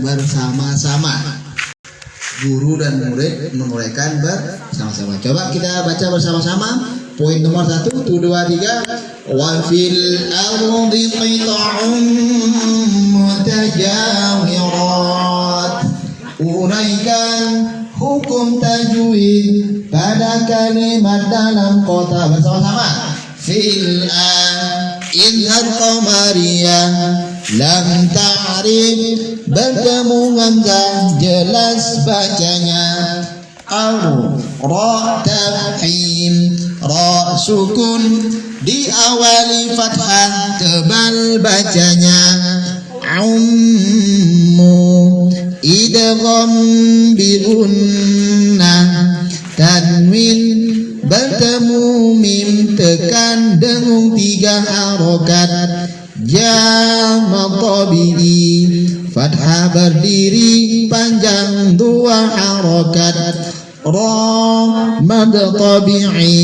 bersama-sama. Guru dan murid menguraikan bersama-sama. Coba kita baca bersama-sama. Poin nomor 1, 2, 3. Wa fil ardi qita'un mutajawirat. Uraikan hukum tajwid pada kalimat dalam kota bersama-sama. Fil izhar qamariyah lam ta'rif bertemu hamzah jelas bacanya. Au ra tafhim ra sukun diawali fathah tebal bacanya. Ummu idgham bi gunnah tanwin bertemu mim tekan dengung 3 harokat. Jama tabi'i fathah berdiri panjang 2 harokat. Ra mad tabi'i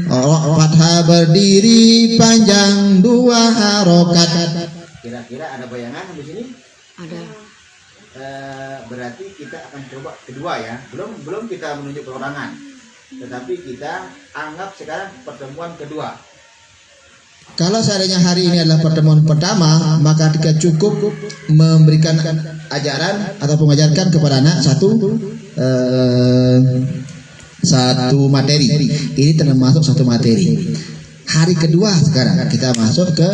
fathah berdiri panjang 2 harokat. Kira-kira ada bayangan di sini? Ada. Berarti kita akan coba kedua ya. Belum kita menunjuk perorangan. Tetapi kita anggap sekarang pertemuan kedua. Kalau seandainya hari ini adalah pertemuan pertama, maka kita cukup memberikan ajaran atau mengajarkan kepada anak satu materi. Ini termasuk satu materi. Hari kedua sekarang kita masuk ke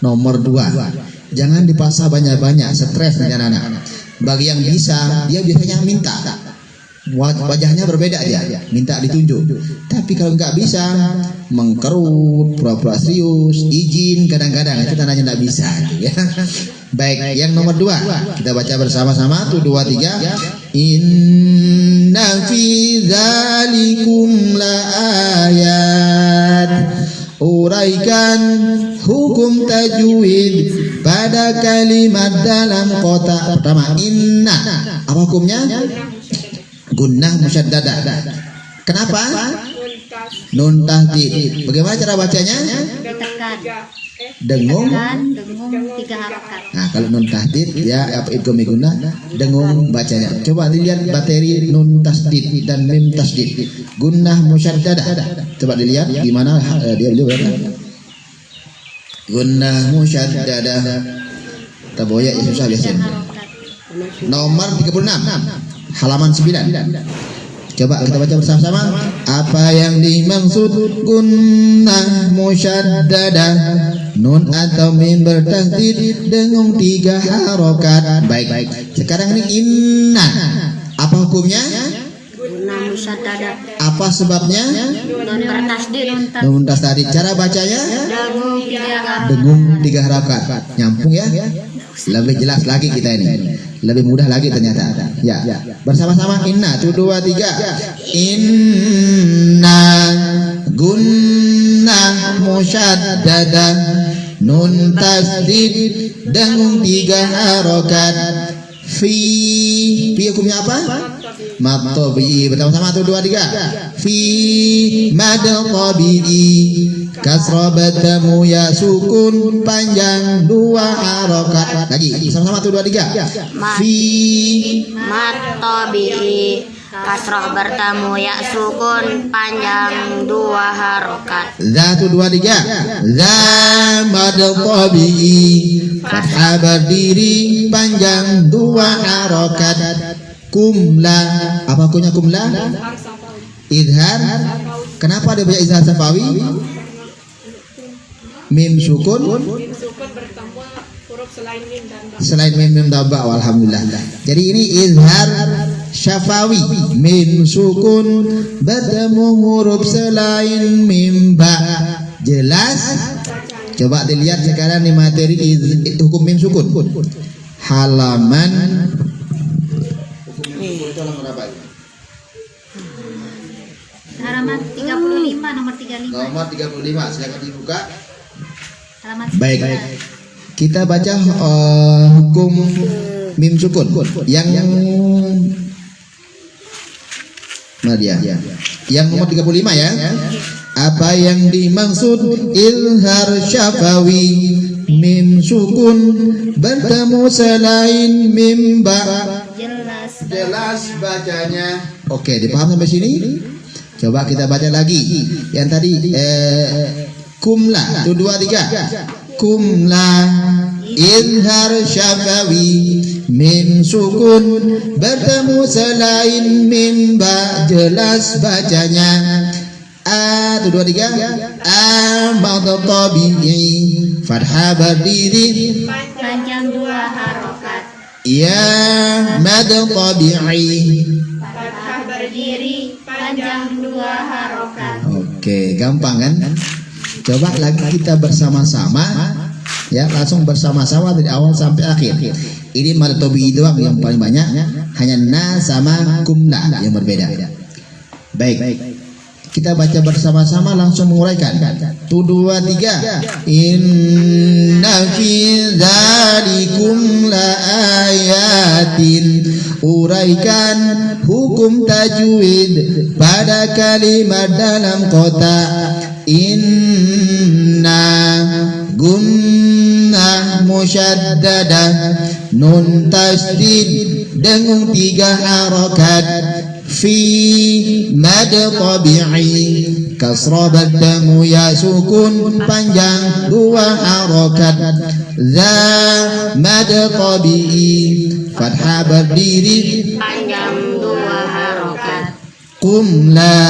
nomor 2. Jangan dipaksa banyak-banyak, stres dengan anak. Bagi yang bisa, dia biasanya minta. Wajahnya berbeda dia, minta ditunjuk. Tapi kalau nggak bisa, mengkerut, pura-pura serius, izin kadang-kadang itu tandanya nggak bisa. Ya. Baik, yang nomor 2 kita baca bersama-sama. 1, 2, 3. Inna fi dzalikum la ayat. Uraikan hukum tajwid pada kalimat dalam kotak pertama. Inna, apa hukumnya? Gunnah musyaddadah. Kenapa? Nun tahdid. Bagaimana cara bacanya? Dengung 3 harokat. Nah, kalau nun tahdid ya apa idgham gunnah, dengung bacanya. Coba dilihat materi nun tasdid dan mim tasdid. Gunnah musyaddadah. Coba dilihat gimana dia juga. Gunnah musyaddadah. Taboya ya susah biasanya. Nomor 36. Halaman 9. Coba kita baca bersama-sama. Apa yang dimaksud gunnah musyaddadah? Nun atau mim bertasdid dengung 3 harokat. Baik. Sekarang ini inna. Apa hukumnya? Gunnah musyaddadah. Apa sebabnya? Nun bertasdid. Nun tasdid. Cara bacanya? Dengung 3 harokat. Nyambung ya? Lebih jelas lagi kita ini. Lebih mudah lagi ternyata. Ya. Bersama-sama inna. 1, 2, 3. Inna gunnah musyaddadah nun tasdid dengung 3 harokat. Fi hukumnya apa? Mad tabi'i. Bersama-sama 1, 2, 3. Fi mad tabi'i kasra bertemu ya sukun panjang 2 harokat. Lagi sama-sama 1, 2, 3. Fi mad tabi'i kasra bertemu ya sukun panjang 2 harokat. Za 1, 2, 3. Za mad tabi'i fathah berdiri panjang 2 harokat. Kumla, apa hukumnya kumla? Izhar. Kenapa dia baca izhar safawi? Mim sukun bertemu huruf selain mim dan ba. Alhamdulillah. Jadi ini izhar syafawi. Mim sukun bertemu huruf selain mim ba. Jelas? Coba dilihat sekarang di materi hukum mim sukun. Halaman Halaman 35 nomor 35. Nomor 35 silakan dibuka. Baik. Kita baca hukum mim sukun yang mana dia? Yang nomor 35 ya. Apa yang dimaksud izhar syafawi? Mim sukun bertemu selain mim ba. Jelas bacanya. Oke, dipaham sampai sini? Coba kita baca lagi. Yang tadi kumla, 1 2 3. Kumla izhar syafawi, mim sukun bertemu selain mim ba, jelas bacanya. 1 2 3. Mad tabi'i, fathah berdiri Panjang 2 harokat. ya mad tabi'i. Fathah berdiri panjang 2 harokat. Oke, gampang kan? Coba lagi kita bersama-sama, ya, langsung bersama-sama dari awal sampai akhir. Ini mad tabi'i doang yang paling banyak, hanya na sama kumla yang berbeda. Baik, kita baca bersama-sama langsung menguraikan. 1 2 3. Inna fi dzalikum la ayatin. Uraikan hukum tajwid pada kalimat dalam kota. Inna gunnah musyaddadah, nun tasdid dengung 3 harokat. Fi mad tabi'i, kasrah bertemu ya sukun panjang 2 harokat. Za mad tabi'i, fathah berdiri Panjang 2 harokat. kumla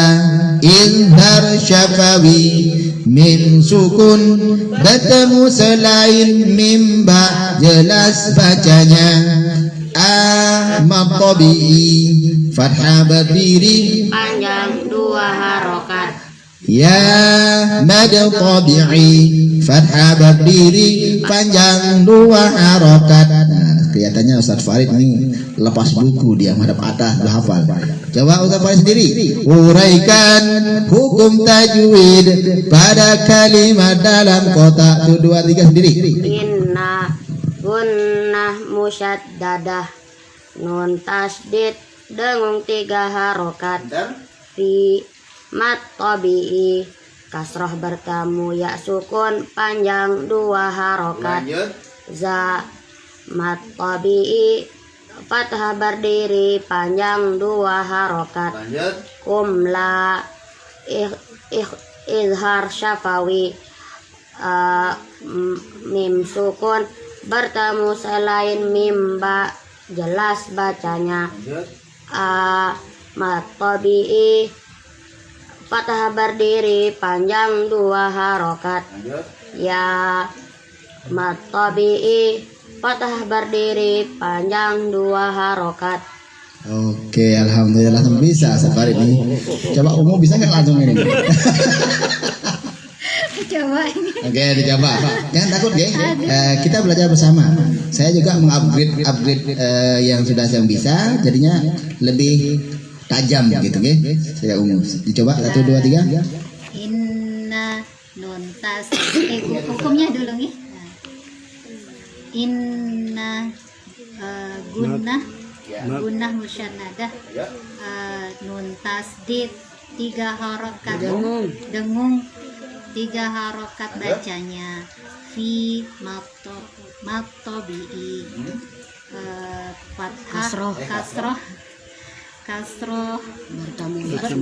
izhar syafawi, mim sukun bertemu selain mim ba, jelas bacanya. Mad tabi'i, fathah berdiri Panjang 2 harokat. ya mad tabi'i, fathah berdiri panjang 2 harokat. Nah, kelihatannya Ustaz Farid ini lepas buku, dia menghadap atas, udah hafal. Coba Ustaz Farid sendiri. Uraikan hukum tajwid pada kalimat dalam kotak. 1 2 3 sendiri. Inna gunnah musyaddadah, nun tasdid dengung 3 harokat. Fi mad tabi'i, kasroh bertemu ya sukun panjang 2 harokat. Za mad tabi'i, fathah berdiri panjang 2 harokat. Kumla izhar syafawi, mim sukun bertemu selain mim ba, jelas bacanya. Mad tabi'i, fathah berdiri panjang 2 harokat. Ya mad tabi'i, fathah berdiri panjang 2 harokat. Oke, alhamdulillah langsung bisa Ustaz Farid nih. Coba Umu bisa nggak langsung ini? Coba ini. Oke, dicoba. Jangan takut, geng. Kita belajar bersama. Saya juga mengupgrade yang sudah saya bisa, jadinya lebih tajam gitu, geng. Saya Umu. Dicoba 1 2 3. Inna nun tas. Hukumnya dulu nih. Inna gunnah musyaddadah, nun tasdid 3 harokat. Dengung 3 harokat bacanya. Fi mad tabi'i, fathah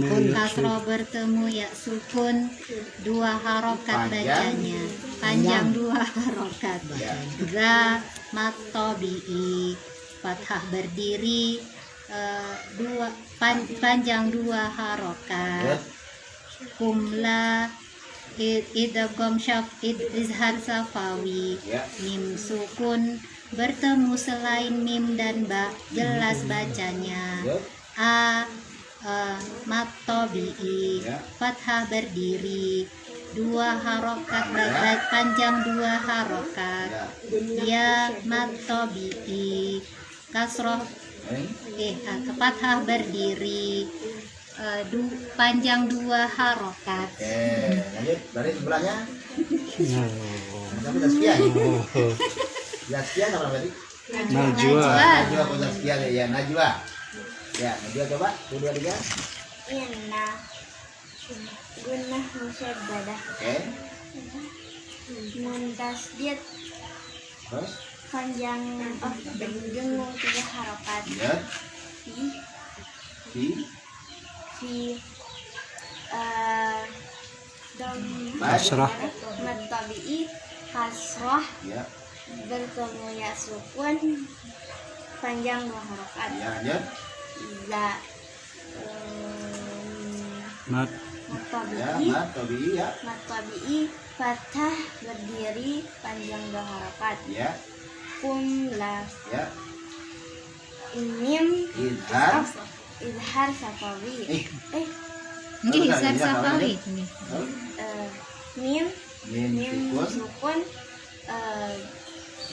kasroh bertemu ya sukun 2 harokat bacanya, panjang 2 harokat. Za mad tabi'i, fathah berdiri panjang 2 harokat. Kumla idgham izhar safawi, mim sukun bertemu selain mim dan ba, jelas bacanya. Mad tabi'i, fathah berdiri 2 harokat panjang 2 harokat. Ya mad tabi'i, kasroh fathah berdiri panjang 2 harokat. Lanjut, dari sebelahnya. Tapi Zaskia. Zaskia sama berarti? Najwa. Najwa atau Zaskia ya, Najwa. Ya, Najwa coba 2 3. Inna Gunnah musyaddadah. Oke. Nun tasdid Terus panjang dengung 3 harokat. ya. Fi Fi dom Kasrah. mad tabi'i kasrah ya. bertemu ya sukun panjang 2 harokat. Ya, lanjut. La Mat. mad Ya, tabi'i mat tabi'i ya. mad tabi'i fathah berdiri panjang 2 harokat. Ya, Kum la ya. mim Idhar. izhar safawi. Ini Izhar Safawi ini. Mim Mim mim sukun. sukun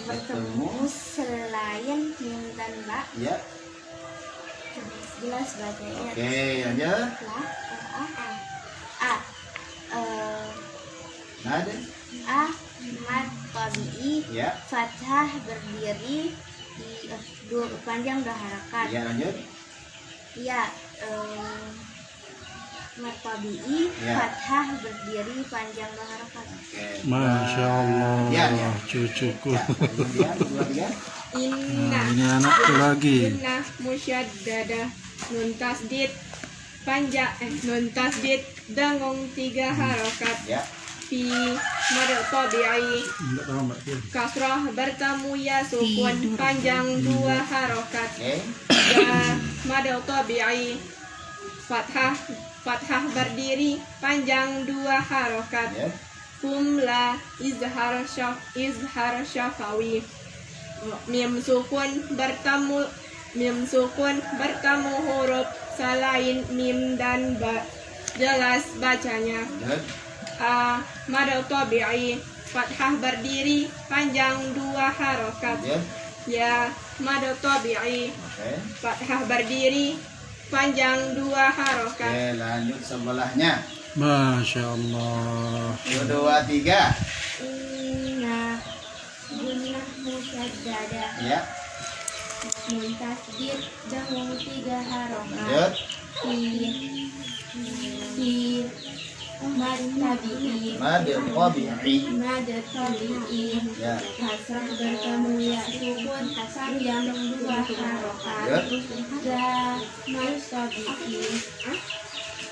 bertemu selain mim dan ba. Ya. Jelas bacanya. Oke, lanjut. A Nada. mad tabi'i Ya. fathah berdiri di panjang 2 harakat. Ya, lanjut. Ya, mad tabi'i Ya. fathah berdiri panjang 2 harakat. Oke. Masya Allah, Ya, ya. cucuku. Kemudian dua dia. Nah, ini anakku lagi. Gunnah musyaddadah nun tasdid panjang nun tasdid dengung 3 harokat. Ya. Fi mad tabi'i kasrah bertemu ya sukun panjang 2 harokat. Oke. Ya mad tabi'i fathah berdiri panjang 2 harokat. Ya. Kumla izhar syafawi. Mim sukun bertemu huruf selain mim dan ba. Jelas bacanya. Lanjut. Mad tabi'i fathah berdiri panjang 2 harokat. Ya. Ya mad tabi'i Oke. fathah berdiri panjang 2 harokat. Oke, lanjut sebelahnya. Masya Allah. 1, 2, 3. Inna gunnah musyaddadah Ya. nun tasdid dengung 3 harokat. Lanjut. Fi mad tabi'i Mad tabi'i. mad tabi'i Ya. kasrah bertemu ya sukun panjang 2 harokat. Ya. Mad tabi'i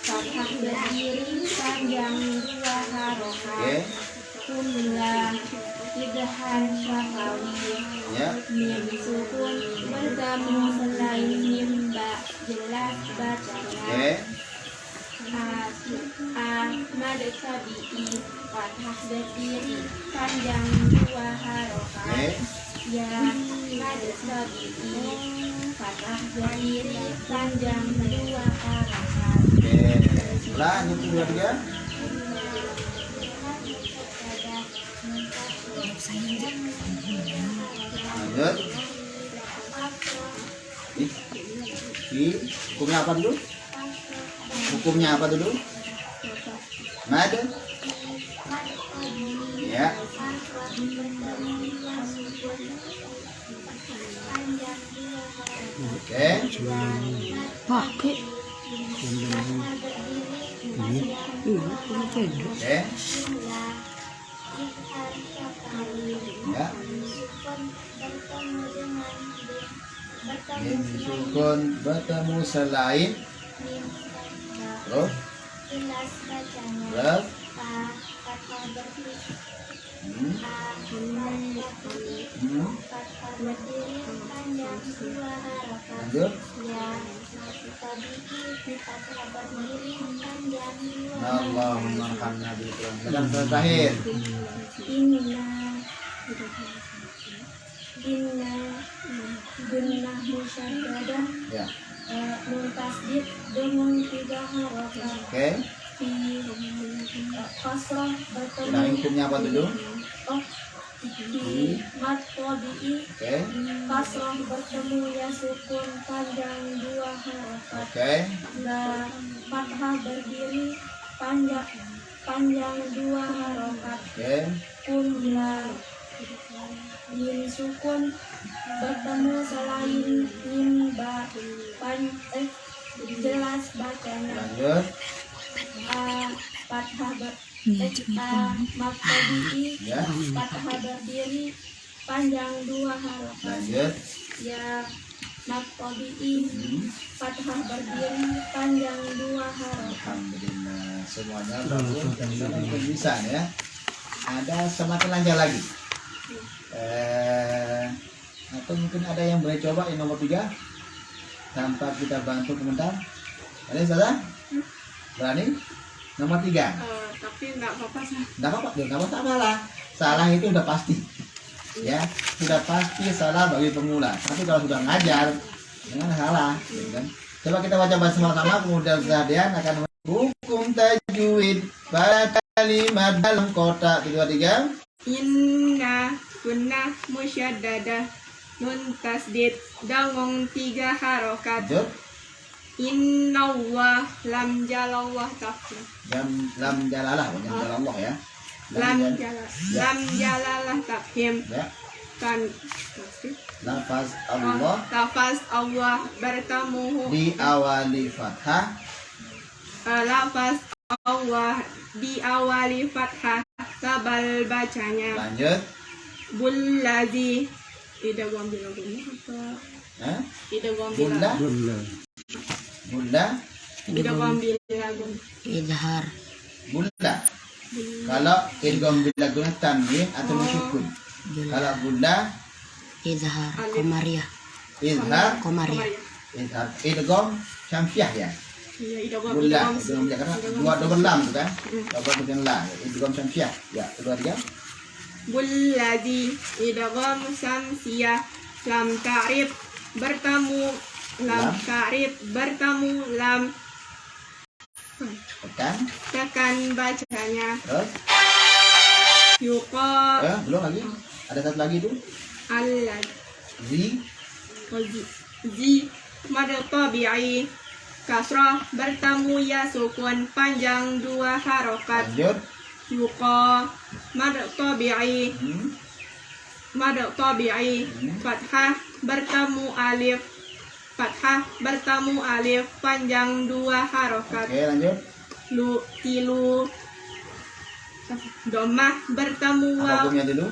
fathah berdiri panjang 2 harokat. Oke. Kumla izhar syafawi. Ya. Mim sukun bertemu selain mim ba. Jelas bacanya. Oke. Mad tabi'i fathah berdiri panjang 2 harokat. Oke. Ya mad tabi'i fathah berdiri panjang 2 harokat. Oke. Lanjut 2, 3. Lanjut. Hukumnya apa dulu? Hukumnya apa dulu? Mad. Ya. Oke. Pakai. Oke. Ya. Mim sukun bertemu selain. Terus. Jelas bacanya. Terus. Fathah berdiri Hmm. fathah berdiri panjang 2 harokat. Lanjut. Ya tabi'i fathah berdiri panjang 2 Allahumma arhamna bil Quran. Dan terakhir. Inna gunnah musyaddadah Ya. nun tasdid dengan 3 harokat. Oke. Fi kasrah bertemu Ulangi hukumnya apa dulu? Fi mad tabi'i Oke. kasrah bertemu ya sukun panjang 2 harokat. Oke. La fathah berdiri panjang 2 harokat. Oke. Kumla mim sukun bertemu selain mim ba jelas bacanya. Lanjut. Fathah Iya, cepat. Mabtadi Ya. Fathah berdiri panjang 2 harokat. Lanjut. Ya Mabtadi Hmm. Fathah berdiri panjang 2 harokat. Alhamdulillah. Semuanya bagus dan dalam bisa ya. Ada semakin lanjut lagi. Atau mungkin ada yang boleh coba yang nomor 3 tanpa kita bantu komentar. Ada salah? Berani? Nomor 3. Tapi nggak apa-apa sih. Nggak apa-apa, nggak apa-apa salah. Salah itu udah pasti. Ya, sudah pasti salah bagi pemula. Tapi kalau sudah ngajar, jangan salah. Gitu kan? Coba kita baca bersama-sama, kemudian Zadian akan hukum tajwid pada kalimat dalam kotak 2, 3. Inna gunnah musyaddadah nun tasdid dangong 3 harokat. Lanjut. Inna Allah lam jalallah tafsir. Lam jalalah, bukan jalallah ya. Lam jalalah tafhim Ya. kan Lafaz Allah lafaz Allah bertemu diawali fathah. lafaz Allah diawali fathah sabal bacanya. Lanjut. Bullazi tidak gua bilang gini apa Hah? tidak gua Bunda, bilang Bunda. bunda, tidak gua bilang Izhar. bunda. Kalau idgham bila guna tanwin atau musyukun. Kalau bunda, Izhar. Alif. Komariah. izhar, Komariah. izhar, idgham syamsiah ya. iya tidak gua Bunda, bilang idgham ya karena dua double lam itu kan. Double dengan la, idgham syamsiah. Ya, kedua dia. Bullazi idgham samsiyah lam ta'rif bertemu lam Lam. ta'rif bertemu lam Tekan, tekan bacanya. terus, Yuqa belum lagi. Ada satu lagi itu. Allah Zi, zi mad tabi'i kasrah bertemu ya sukun panjang 2 harokat. lanjut. Yuqa mad tabi'i Hmm. fathah bertemu alif panjang 2 harokat. Oke, lanjut. Tilu domah bertemu Apa waw hukumnya dulu?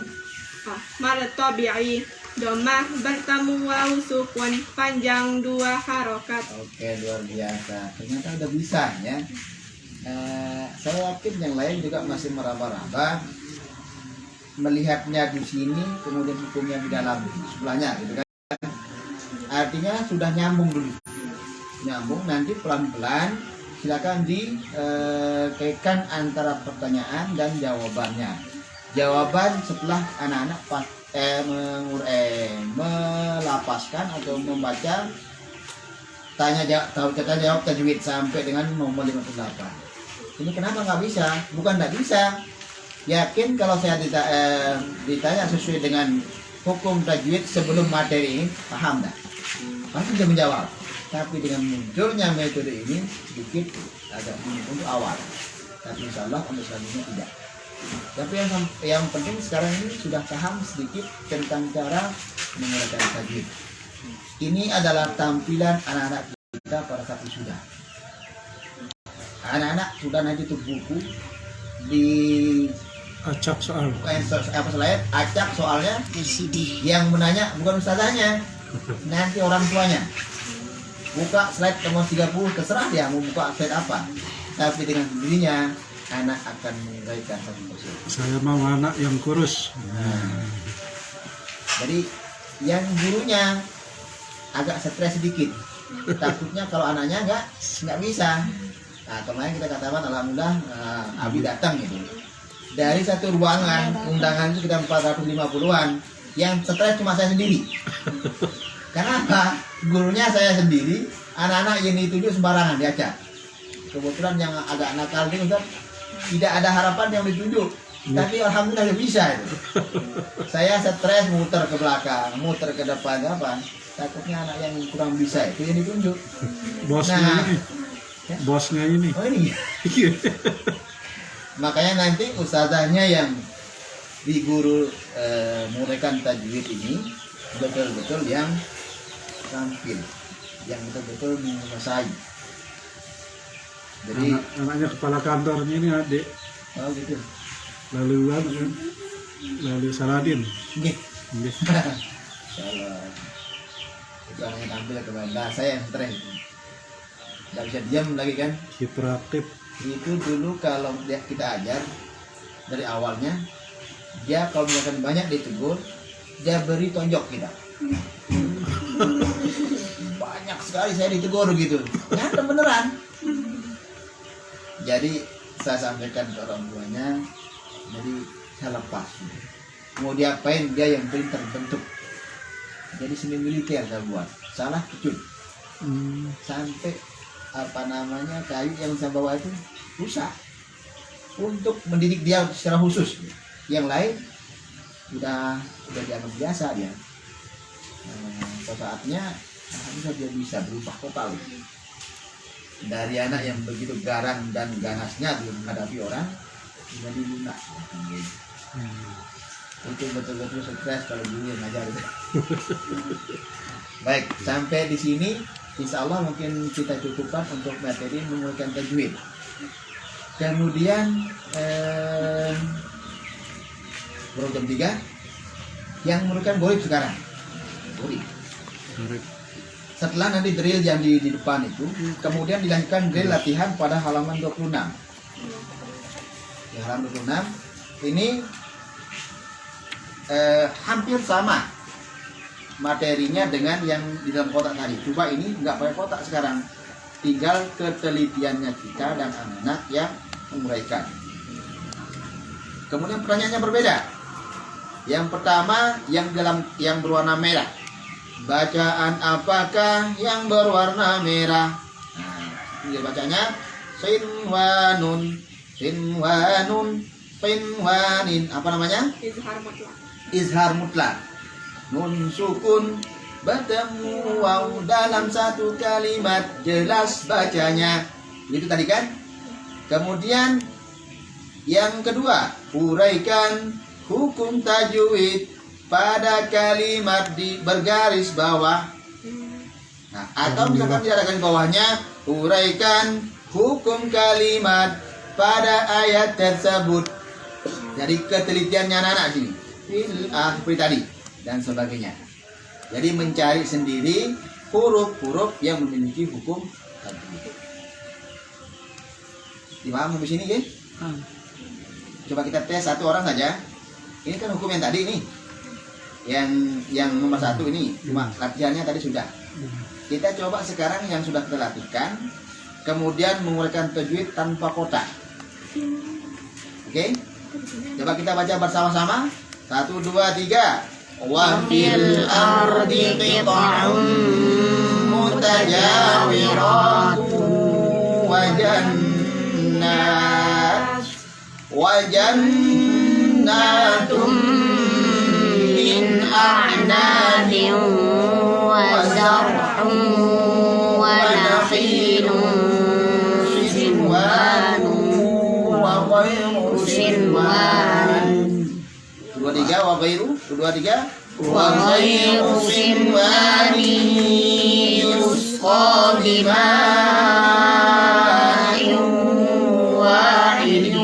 mad tabi'i domah bertemu waw sukun panjang 2 harokat. Oke, luar biasa. Ternyata udah bisa ya. Saya yakin yang lain juga masih meraba-raba melihatnya di sini, kemudian hukumnya di dalam sebelahnya, gitu kan? Artinya sudah nyambung dulu. Nyambung, nanti pelan-pelan silakan dikaitkan antara pertanyaan dan jawabannya. Jawaban setelah anak-anak melapaskan atau membaca tanya jawab tajwid sampai dengan nomor 58. Ini kenapa nggak bisa? Bukan nggak bisa. Yakin kalau saya ditanya sesuai dengan hukum tajwid sebelum materi ini, paham nggak? Pasti bisa menjawab. Tapi dengan munculnya metode ini sedikit agak sulit untuk awal. Tapi insya Allah untuk selanjutnya tidak. Tapi yang penting sekarang ini sudah paham sedikit tentang cara mengerjakan tajwid. Ini adalah tampilan anak-anak kita pada saat wisuda. Anak-anak sudah nanti tuh buku di Acak soal. slide acak soalnya LCD. yang menanya bukan ustazahnya, nanti orang tuanya. Buka slide nomor 30, terserah dia mau buka slide apa. Tapi dengan sendirinya anak akan menguraikan satu persatu. Saya mau anak yang kurus. Jadi yang gurunya agak stres sedikit. Takutnya kalau anaknya nggak bisa. Nah, kemarin kita katakan alhamdulillah Abi datang gitu. Dari satu ruangan undangan itu kita 450-an. Yang stres cuma saya sendiri. Kenapa? Gurunya saya sendiri, anak-anak yang dituju sembarangan diacak. Kebetulan yang agak nakal ini Ustaz, tidak ada harapan yang ditunjuk. Tapi alhamdulillah dia bisa itu. Saya stres muter ke belakang, muter ke depan apa? Takutnya anak yang kurang bisa itu yang ditunjuk. Bosnya Nah. ini. Bosnya ini. Oh ini. Makanya nanti ustazahnya yang di guru menguraikan tajwid ini betul-betul yang tampil, yang betul-betul menguasai. Jadi Anaknya kepala kantornya ini adik. oh gitu. Lalu kan? Lalu Saladin. Nggih. Nggih. Salah. Itu anaknya tampil ke banda saya yang stres. Nggak bisa diam lagi kan. Hiperaktif. Itu dulu kalau kita ajar dari awalnya, dia kalau misalkan banyak ditegur, dia beri tonjok kita. Banyak sekali saya ditegur gitu. Nyata beneran. Jadi saya sampaikan ke orang tuanya, jadi saya lepas. Mau diapain dia yang paling terbentuk. Jadi seni militer saya buat. Salah kecut. Sampai apa namanya kayu yang saya bawa itu rusak untuk mendidik dia secara khusus. Yang lain udah dianggap biasa dia. Pada saatnya harusnya dia bisa berubah total dari anak yang begitu garang dan ganasnya belum menghadapi orang menjadi lunak. Itu betul-betul stres kalau dulu yang ngajar itu. Baik, sampai di sini insya Allah mungkin kita cukupkan untuk materi memulihkan tajwid. Kemudian baru jam 3 yang memulihkan borib sekarang. Borib. Setelah nanti drill yang di depan itu, kemudian dilanjutkan drill latihan pada halaman 26. Di halaman 26 ini hampir sama materinya dengan yang di dalam kotak tadi. Coba ini nggak pakai kotak sekarang, tinggal ketelitiannya kita dan anak-anak yang menguraikan. Kemudian pertanyaannya berbeda. Yang pertama yang berwarna merah. Bacaan apakah yang berwarna merah? Nah, ini bacanya sinwanun, sinwanun, sinwanin. Apa namanya? Izhar mutlak. Izhar mutlak. Nun sukun bertemu waw dalam satu kalimat, jelas bacanya. Itu tadi kan? Kemudian yang kedua, uraikan hukum tajwid pada kalimat di bergaris bawah. Nah, atau misalkan tidak ada garis bawahnya, uraikan hukum kalimat pada ayat tersebut. Jadi ketelitiannya anak-anak sini, seperti tadi dan sebagainya. Jadi mencari sendiri huruf-huruf yang memiliki hukum tajwid. Dipaham sampai sini, guys? Coba kita tes satu orang saja. Ini kan hukum yang tadi nih. Yang nomor 1 ini cuma latihannya tadi sudah. Kita coba sekarang yang sudah kita latihkan, kemudian menguraikan tajwid tanpa kotak. Oke? Coba kita baca bersama-sama. 1, 2, 3. Wa fil ardi qita'un mutajawiratun wa jannatun أعناب وزرع ونخيل صنوان وغير صنوان 2, 3 wa ghairu 2, 3 وغير صنوان يسقى بماء واحد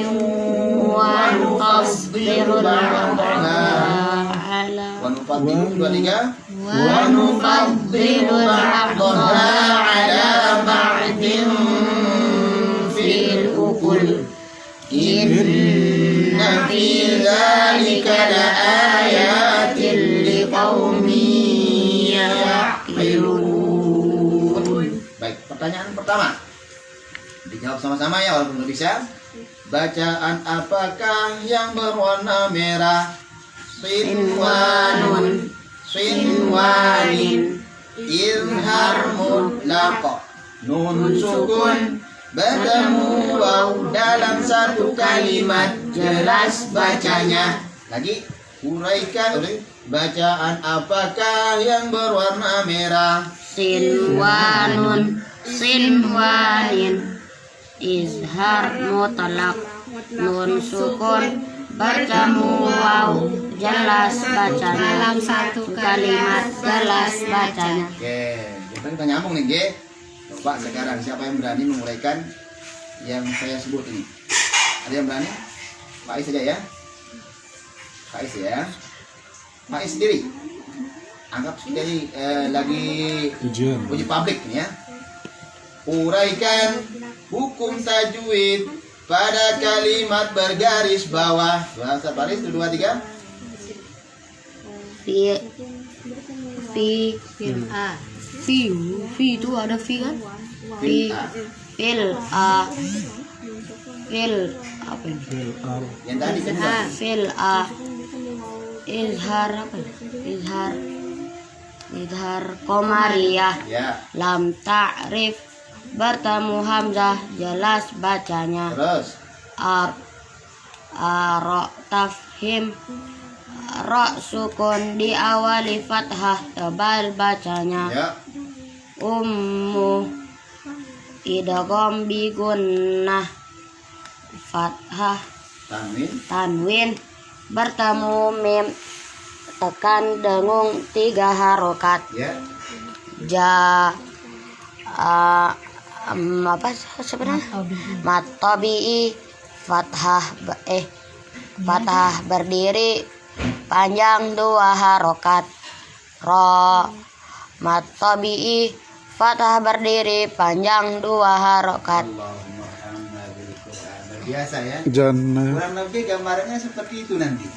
ونقصر بعضها ونفضل 2, 3 ونفضل بعضها على بعض في الأكل إن في ذلك لآيات لقوم يعقلون. Baik, pertanyaan pertama dijawab sama-sama ya walaupun nggak bisa. Bacaan apakah yang berwarna merah? Sinwanun, sinwanin, izhar mutlaq, nun sukun bertemu waw dalam satu kalimat, jelas bacanya. Lagi uraikan. Bacaan apakah yang berwarna merah? Sinwanun, sinwanin, izhar mutlaq, nun sukun bertemu waw, jelas bacanya. Dalam satu kalimat, jelas bacanya. Oke, kita nyambung nih, G. Coba sekarang siapa yang berani menguraikan yang saya sebut ini. Ada yang berani? Pak Is saja ya. Pak Is ya. Pak Is sendiri. Anggap seperti lagi uji publik nih ya. Uraikan hukum tajwid pada kalimat bergaris bawah. Bahasa baris 1 2 3. Fi itu ada fi kan? Fi fil apa ini? Yang tadi kan Fil izhar apa? Izhar qamariyah. ya. Lam ta'rif bertemu hamzah jelas bacanya. Terus Ra tafhim ra sukun diawali fathah tebal bacanya. ya. Idgham bi gunnah fathah tanwin bertemu mim tekan dengung 3 harokat. Ya. Apa sebenarnya? Matabi'i fathah berdiri panjang 2 harokat. Ro matabi'i fathah berdiri panjang 2 harokat. Allahumma hamna bil Quran. Biasa ya. Jannah. Kurang lebih gambarannya seperti itu nanti.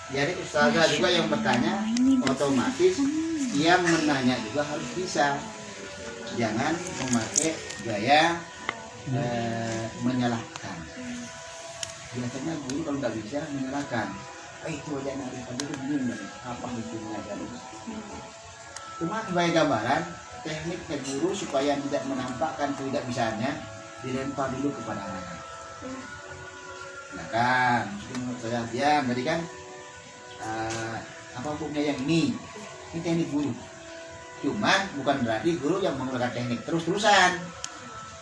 Jadi ustazah juga yang bertanya, otomatis yang menanya juga harus bisa. Jangan memakai gaya menyalahkan. Biasanya guru kalau nggak bisa menyalahkan. Itu aja nanti kamu bingung apa hukumnya harus. Cuma sebagai gambaran tekniknya guru supaya tidak menampakkan tidak bisanya, dilempar dulu kepada anak. Nah kan, menurut saya diam tadi kan apa hukumnya yang ini teknik guru. Cuman bukan berarti guru yang menggunakan teknik terus-terusan.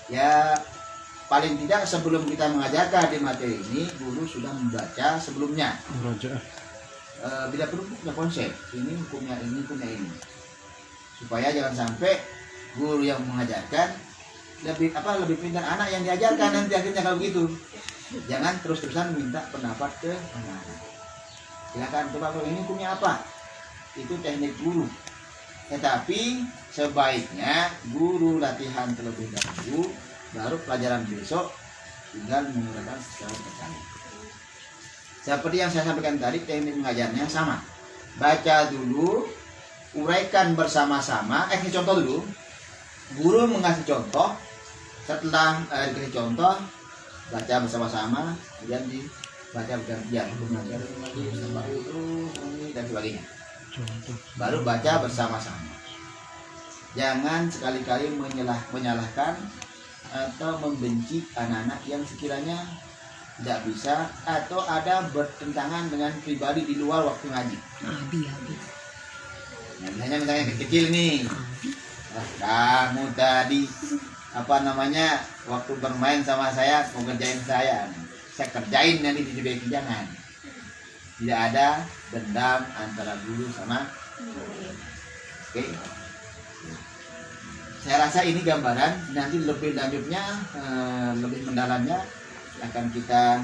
Ya paling tidak sebelum kita mengajarkan di materi ini, guru sudah membaca sebelumnya. Bila perlu punya konsep, ini hukumnya ini. Supaya jangan sampai guru yang mengajarkan lebih pintar anak yang diajarkan nanti akhirnya kalau gitu. Jangan terus-terusan minta pendapat ke anak. Silakan coba kalau ini hukumnya apa? Itu teknik guru. Tetapi sebaiknya guru latihan terlebih dahulu, baru pelajaran besok tinggal menggunakan secara berkali. Seperti yang saya sampaikan tadi, teknik mengajarnya sama. Baca dulu, uraikan bersama-sama. Ini contoh dulu. Guru mengasih contoh, setelah dikasih contoh, baca bersama-sama, kemudian dibaca bergantian, mengajar lagi dan sebagainya. Baru baca bersama-sama. Jangan sekali-kali menyalahkan atau membenci anak-anak yang sekiranya tidak bisa atau ada bertentangan dengan pribadi di luar waktu ngaji. Nah, misalnya kecil nih, kamu tadi waktu bermain sama saya mau kerjain saya kerjain nanti di jangan. Tidak ada dendam antara guru sama murid. Oke. Saya rasa ini gambaran. Nanti lebih lanjutnya, lebih mendalamnya akan kita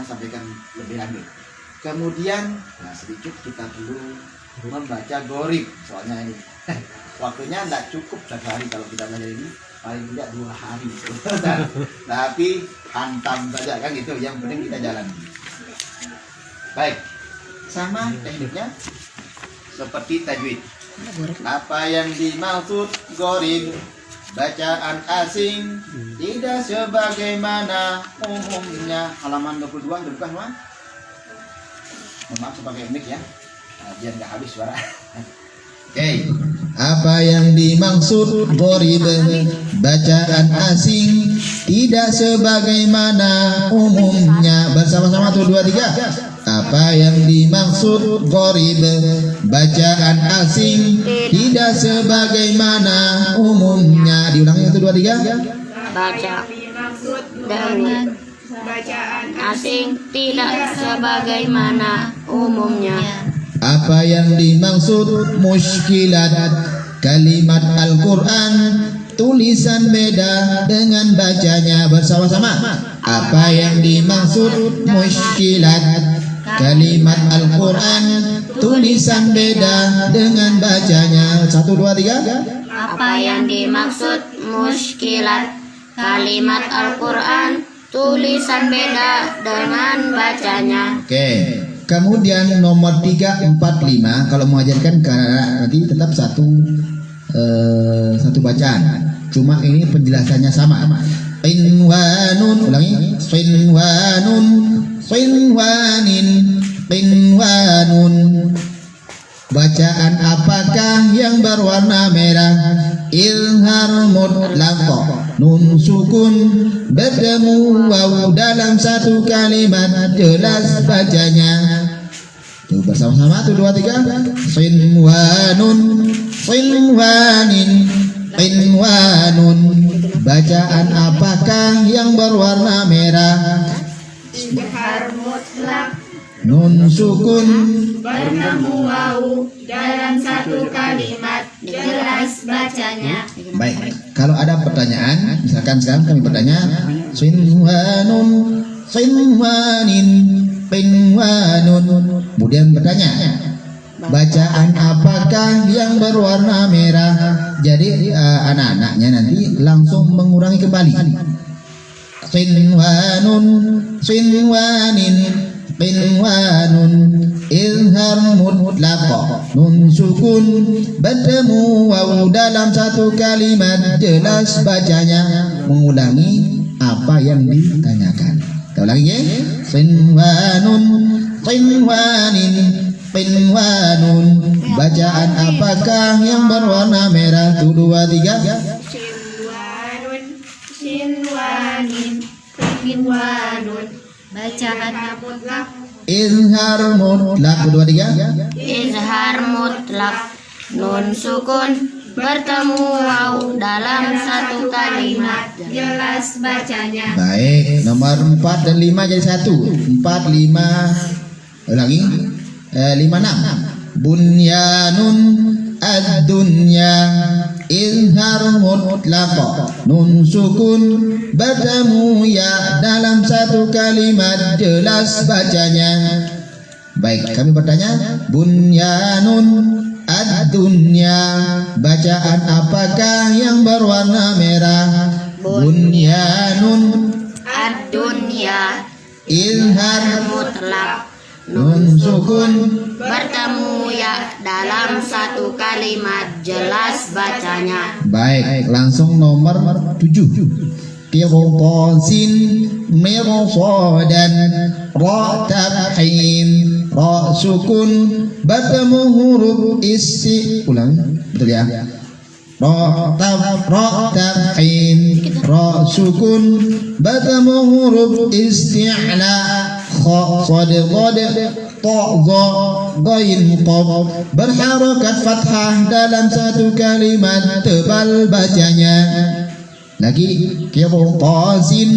sampaikan lebih lanjut. Kemudian, sedikit kita dulu membaca gorib. Soalnya ini waktunya tidak cukup 1 hari kalau kita belajar ini. Paling tidak 2 hari. Tapi hantam saja kan gitu. Yang penting kita jalan. Baik. Sama tekniknya seperti tajwid. Apa yang dimaksud gorib, bacaan asing, tidak sebagaimana umumnya. Halaman 22 dibuka semua. Maaf pakai mic ya, biar nggak habis suara. Oke. Apa yang dimaksud gorib, bacaan asing, tidak sebagaimana umumnya. Bersama-sama tuh 2 3. Apa yang dimaksud gorib, bacaan asing, tidak sebagaimana umumnya. Diulangnya tuh 2 3. Baca dengan bacaan asing tidak sebagaimana umumnya. Apa yang dimaksud muskilat kalimat Al-Quran, tulisan beda dengan bacanya. Bersama-sama. Apa yang dimaksud muskilat? Kalimat Al-Quran tulisan beda dengan bacanya. 1, 2, 3. Apa yang dimaksud muskilat? Kalimat Al-Quran tulisan beda dengan bacanya. Oke. Kemudian nomor 3, 4, 5. Kalau mengajarkan ke anak nanti tetap satu bacaan. Cuma ini penjelasannya sama. Qinwanun, ulangi. Qinwanun, qinwanin, qinwanun. Bacaan apakah yang berwarna merah? Izhar mutlaq, nun sukun bertemu waw dalam satu kalimat, jelas bacanya. Tuh bersama-sama, 1, 2, 3. Qinwanun, qinwanin, qinwanun. Bacaan apakah yang berwarna merah? Izhar mutlak Nun sukun bertemu wawu dalam satu kalimat, jelas bacanya. Baik, kalau ada pertanyaan, misalkan sekarang kami bertanya, sinwanun, sinwanin, qinwanun. Kemudian bertanya, bacaan apakah yang berwarna merah? Jadi anak-anaknya nanti langsung mengurangi kembali. Sinwanun, sinwanin, qinwanun. Izhar mutlaq, nun sukun bertemu waw dalam satu kalimat, jelas bacanya. Mengulangi apa yang ditanyakan. Kita ulangi ya. Qinwanun, qinwanin, qinwanun. Bacaan apakah yang berwarna merah? 1, 2, 3. Sinwanun, sinwanin, qinwanun. Bacaan mutlak Izhar mutlaq. 1, 2, 3. Izhar mutlak, nun sukun bertemu waw dalam satu kalimat, jelas bacanya. Baik, nomor 4 dan 5 jadi 1. 4, 5. Ulangi. 5, 6. Bunyanun ad-dunya. Izhar mutlaq, nun sukun bertemu ya dalam satu kalimat, jelas bacanya. Baik, kami bertanya, bunyanun ad-dunya. Bacaan apakah yang berwarna merah? Bunyanun ad-dunya. izhar Mutlak, nun sukun. bertemu ya dalam satu kalimat, jelas bacanya. Baik, langsung nomor 7. Qirtasin mirsadan, ra tabhim, ra sukun bertemu huruf isi. Ulang, betul ya? Ra tabhim, ra sukun bertemu huruf isti'la, kha sad qad ta za ghain qaf, berharakat fathah dalam satu kalimat, tebal bacanya. Lagi, qirtasin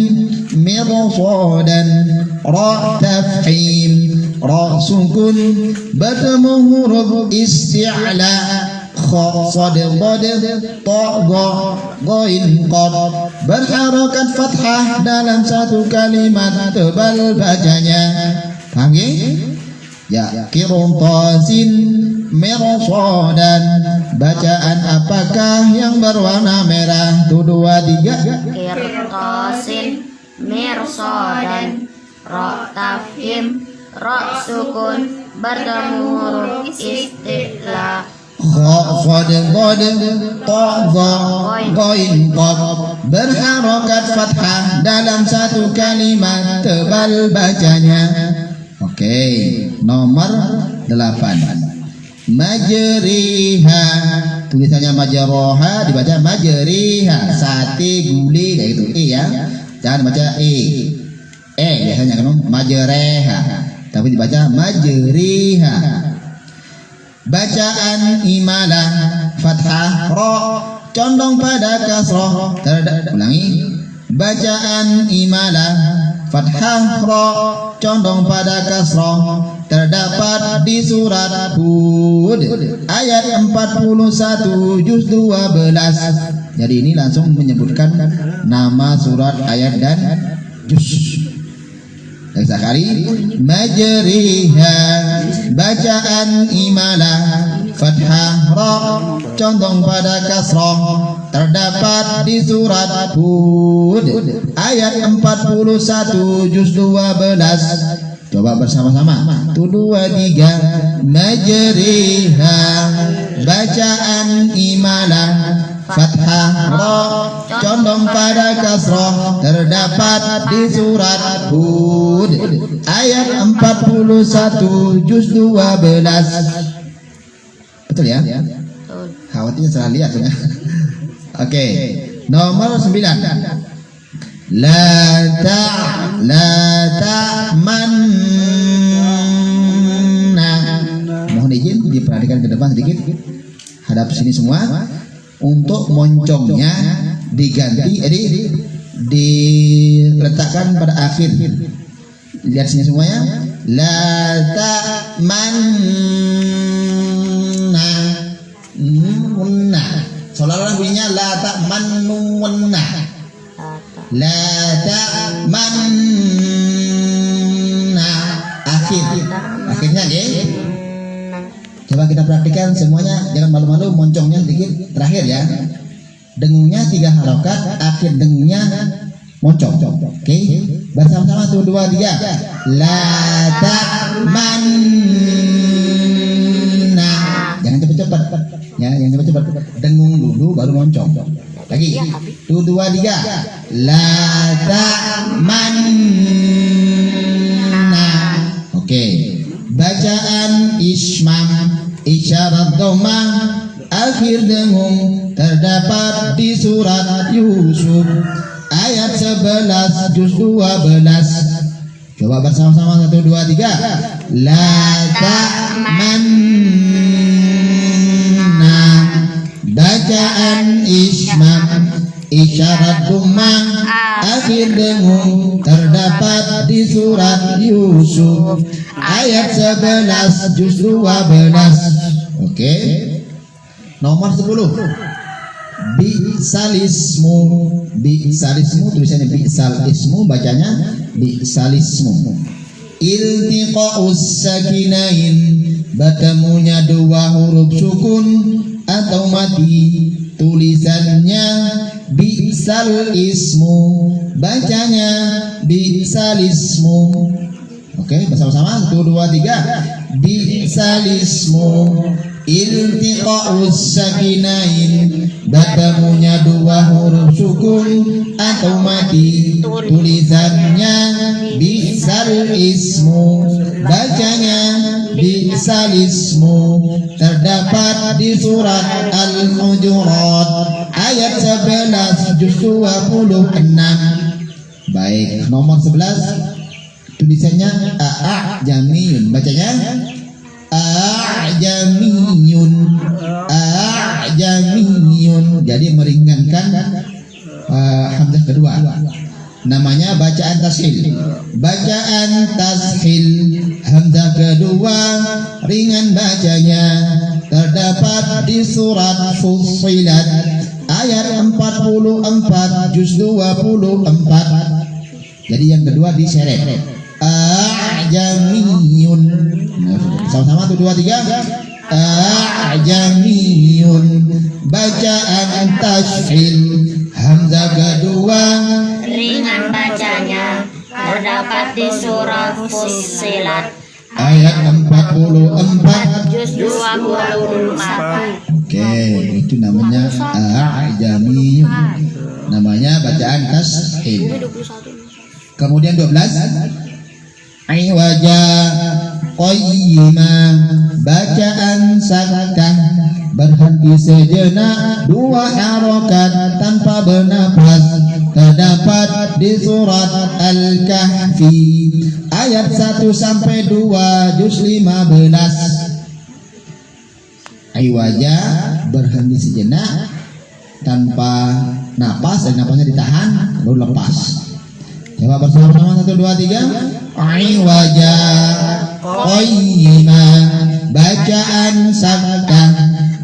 mirsadan, ra tafhim, ra sukun bertemu huruf isti'la, kha sad qad ta za ghain qaf, berharakat fathah dalam satu kalimat, tebal bacanya. Paham ya? Ya, qirtasin mirsadan. Bacaan apakah yang berwarna merah? 1, 2, 3. Qirtasin mirsadan, ra tafhim, ra sukun bertemu huruf isti'la, Kha sad qad ta za ghain qaf, berharakat fathah dalam satu kalimat, tebal bacanya. Oke, nomor 8. Majriha. Tulisannya majroha, dibaca majriha. Sate guli kayak gitu. Ya. Jangan baca biasanya kan majreha. Tapi dibaca majriha. Bacaan imalah fathah ra condong pada kasrah. Ulangi. Bacaan imalah fathah ra condong pada kasrah terdapat di surat Hud ayat 41 juz 12. Jadi ini langsung menyebutkan nama surat, ayat dan juz. Dan sekali majriha bacaan imalah fathah ra condong pada kasrah terdapat di surat Hud ayat 41 juz 12. Coba bersama-sama. 1 2 3 majriha bacaan imalah fathah ra condong pada kasrah terdapat di surat Hud ayat 41 juz 12. Betul ya? Betul. Khawatirnya salah lihat ya. Oke. Nomor 9. La ta'manna. Mohon izin diperhatikan ke depan sedikit. Hadap sini semua. Untuk moncongnya diganti, diletakkan pada akhir. Lihat sini semuanya. La ta'manna. Seolah-olah bunyinya la ta'manna. La ta'manna. Akhirnya ya. Coba kita praktikan semuanya, jangan malu-malu, moncongnya sedikit terakhir ya. Dengungnya 3 harokat, akhir dengungnya moncong. Oke, bersama-sama 1 2 3. La ta'manna. Jangan cepat-cepat. Ya, yang cepat-cepat. Dengung dulu baru moncong. Lagi. 1 2 3. La ta'manna. Oke. Bacaan ismam isyarat dhammah akhir dengung terdapat di surat Yusuf ayat 11 juz 12. Coba bersama-sama 1 2 3. La ta'manna. Bacaan ismam isyarat dhammah akhir dengung terdapat di surat Yusuf ayat 11 juz 12. Oke. Nomor 10. Bi'salismu tulisannya bi'salismu, bacanya bi'salismu. Iltiqa'us sakinain, bertemunya 2 huruf sukun atau mati, tulisannya bi'sal ismu, bacanya bi'sal ismu. Oke, bersama-sama 1 2 3. Bi'sal ismu iltiqa'us sakinain, bertemunya 2 huruf sukun atau mati, tulisannya bi'sal ismu, bacanya bi'sal ismu. Terdapat di surat Al-Hujurat ayat 11 juz 26. Baik, nomor 11 tulisannya a'jamiyun, bacanya a'jamiyun. Jadi meringankan hamzah kedua. Namanya bacaan tashil. Bacaan tashil, hamzah kedua ringan bacanya. Terdapat di surat Fussilat ayat 44 juz 24. Jadi yang kedua diseret. A'jamiyun. Sama-sama 1 2 3. A'jamiyun. Bacaan tashil, hamzah kedua Ringan bacanya terdapat di surat Fussilat ayat 44 juz 24. Oke, itu namanya a'jamiyun. Namanya bacaan tashil. Kemudian 12 iwaja qayyima, bacaan sakkah berhenti sejenak 2 harokat tanpa bernapas. Terdapat di surat Al-Kahfi ayat 1 sampai 2 juz 15. Iwaja berhenti sejenak tanpa napas, dan napasnya ditahan baru lepas. Coba bersama-sama 1 2 3. Iwaja qayyima, bacaan sakkah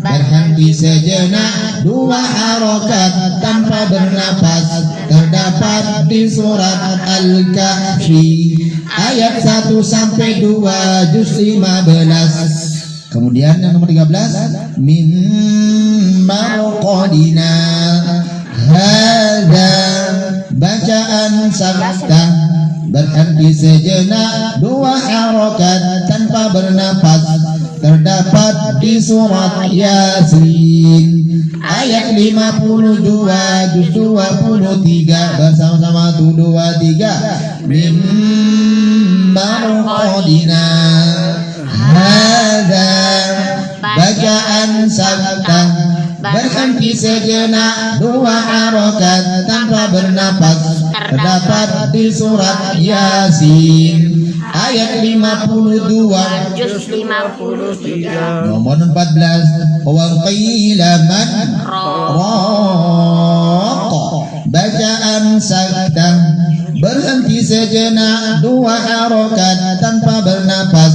berhenti sejenak dua harokat tanpa bernapas terdapat di surat Al-Kahfi ayat 1 sampai 2 juz 15. Kemudian yang nomor 13, min marqadina hadza, bacaan saktah berhenti sejenak dua harokat tanpa bernapas terdapat di surat Yasin ayat 52 juz 23. Bersama-sama 1, 2, 3. Min marqadina hadza, bacaan saktah berhenti sejenak dua harokat tanpa bernapas terdapat di surat Yasin ayat 52 juz 53. nomor 14. Wa qila man raqa, bacaan saktah berhenti sejenak dua harokat tanpa bernapas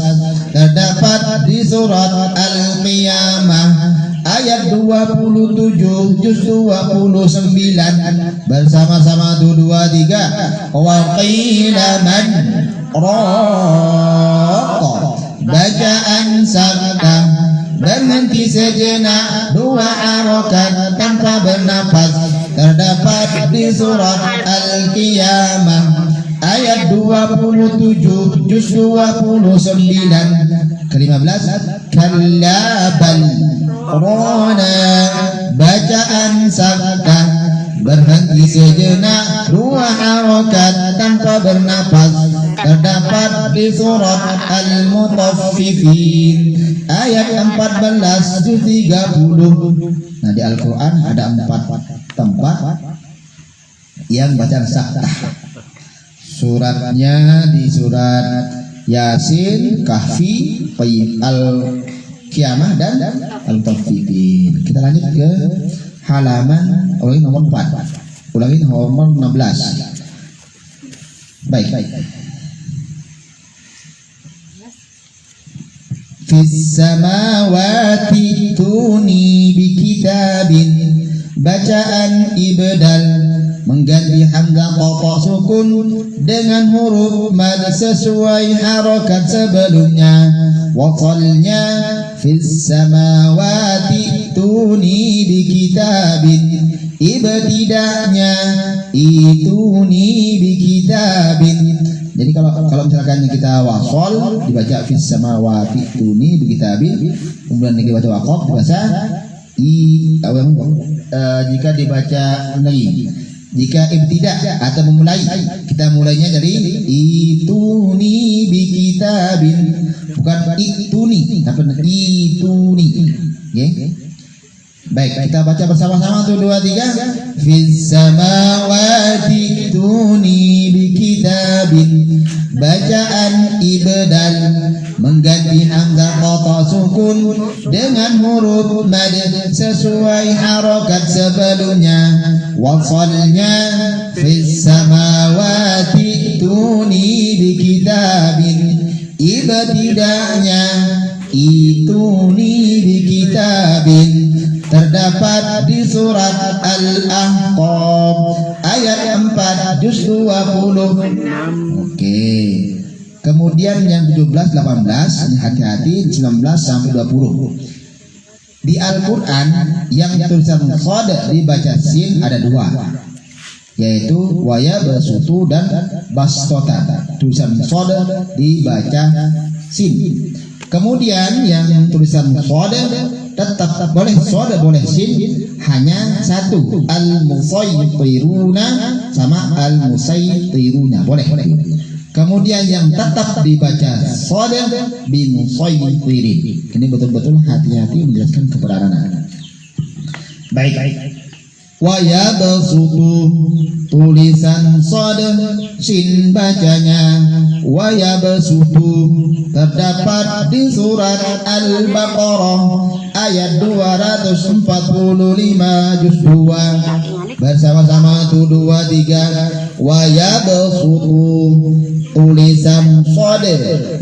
terdapat di surat Al-Qiyamah ayat 27 juz 29. Bersama-sama 1, 2, 3. Wa qila man raqa, bacaan saktah berhenti sejenak dua harokat tanpa bernapas terdapat di surat Al-Qiyamah ayat 27 juz 29. ke-15. Kalla bal rana, bacaan saktah berhenti sejenak dua harokat tanpa bernapas terdapat di surat Al-Mutaffifin ayat 14 juz 30. Nah, di Al-Quran ada 4 tempat yang bacaan saktah. Suratnya di surat Yasin, Kahfi, Al-Qiyamah dan Al-Mutaffifin. Kita lanjut ke halaman ulangi nomor 4. Ulangi nomor 16. Baik. Fis samawati tuni bi kitabin, bacaan ibdal mengganti hamzah pokok sukun dengan huruf mad sesuai harokat sebelumnya. Wasalnya fis samawati tuni bi kitabin, ibtida'nya ituni bi kitabin. Jadi kalau misalkan kita wasol dibaca fis samawati tuni bi kitabin, kemudian dibaca waqaf dibaca jika dibaca ulangi. Jika ibtida atau memulai, kita mulainya dari ituni bi kitabin, bukan ituni tapi ituni. Okay? Baik, kita baca bersama-sama 1, 2, 3. Fis samawati tuni bi kitabin, bacaan ibdal mengganti hamzah qata sukun dengan huruf mad sesuai harokat sebelumnya. Wasalnya fis samawati tuni bi kitabin, ibtida'nya ituni bi kitabin terdapat di surat Al-Ahqaf ayat 4 juz 20. Oke. Kemudian yang 17, 18, hati-hati 19 sampai 20. Di Al-Qur'an yang tulisan shad dibaca sin ada 2, yaitu waya basutu dan bastota. Tulisan shad dibaca sin. Kemudian yang tulisan shad tetap boleh shad boleh sin, hanya satu, al-musaytiruna sama al-musaytiruna boleh. Kemudian yang tetap dibaca shad bin musaytirin. Ini betul-betul hati-hati menjelaskan kebenaran. Baik. Wa yabsutu, tulisan shad sin bacanya wa yabsutu, terdapat di surat Al-Baqarah ayat 245 juz 2. Bersama-sama 1, 2, 3. Wa yabsutu, tulisan shad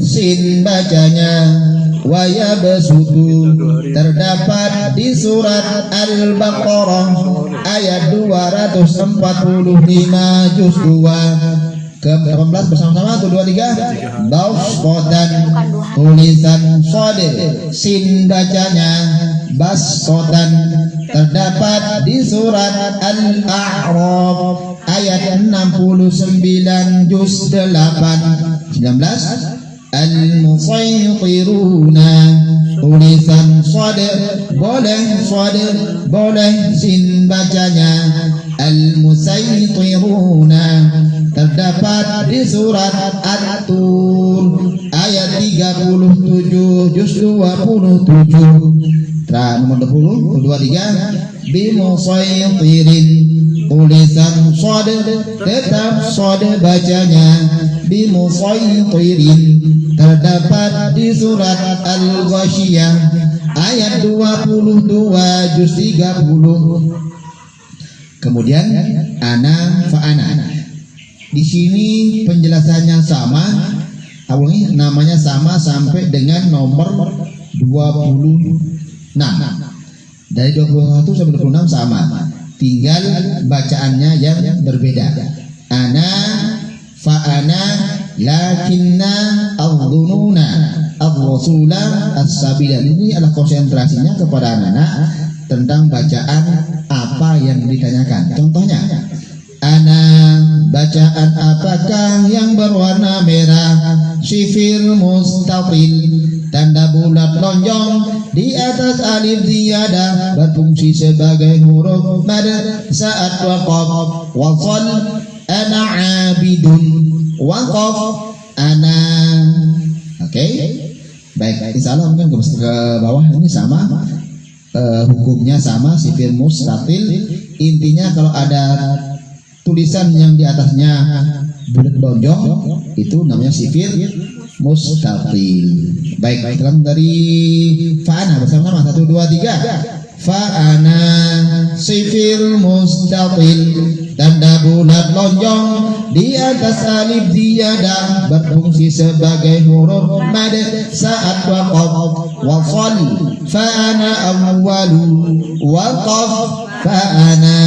sin bacanya wa yabsutu terdapat di surat Al-Baqarah ayat 245 juz 2 ke-18 bersama-sama tuh 23 basqatan tulisan shad sin bacanya basqatan terdapat di surat Al-A'raf ayat 69 juz 8 19 al-musaytiruna tulisan shad boleh sin bacanya al-musaytiruna terdapat di surat At-Tur ayat 37 juz 27 nomor 20 23 bimusaytirin tulisan shad tetap shad bacanya bimusaytirin terdapat di surat Al-Ghasyiyah ayat 22 juz 30. Kemudian ana fa ana. Di sini penjelasannya sama, namanya sama sampai dengan nomor 26. Dari 21 sampai 26 sama. Tinggal bacaannya yang berbeda. Ana fa ana lakinna adh-dhununa ar-rasula as-sabila. Ini adalah konsentrasinya kepada anak-anak tentang bacaan apa yang ditanyakan. Contohnya, ana bacaan apakah yang berwarna merah? Sifir mustaqil tanda bulat lonjong di atas alif ziyadah berfungsi sebagai huruf mad saat waqaf wasal ana abidun waqaf ana. Oke, baik, insyaallah mungkin ke bawah ini sama hukumnya sama sifir mustaqil. Intinya kalau ada tulisan yang di atasnya bulat lonjong itu namanya sifir mustaqil. Baik, sekarang dari fa'ana bersama-sama 1 2 3. Fa'ana sifir mustaqil tanda bulat lonjong di atas alif ziyadah berfungsi sebagai huruf mad saat waqaf wasal fa'ana awwalu waqaf fa'ana.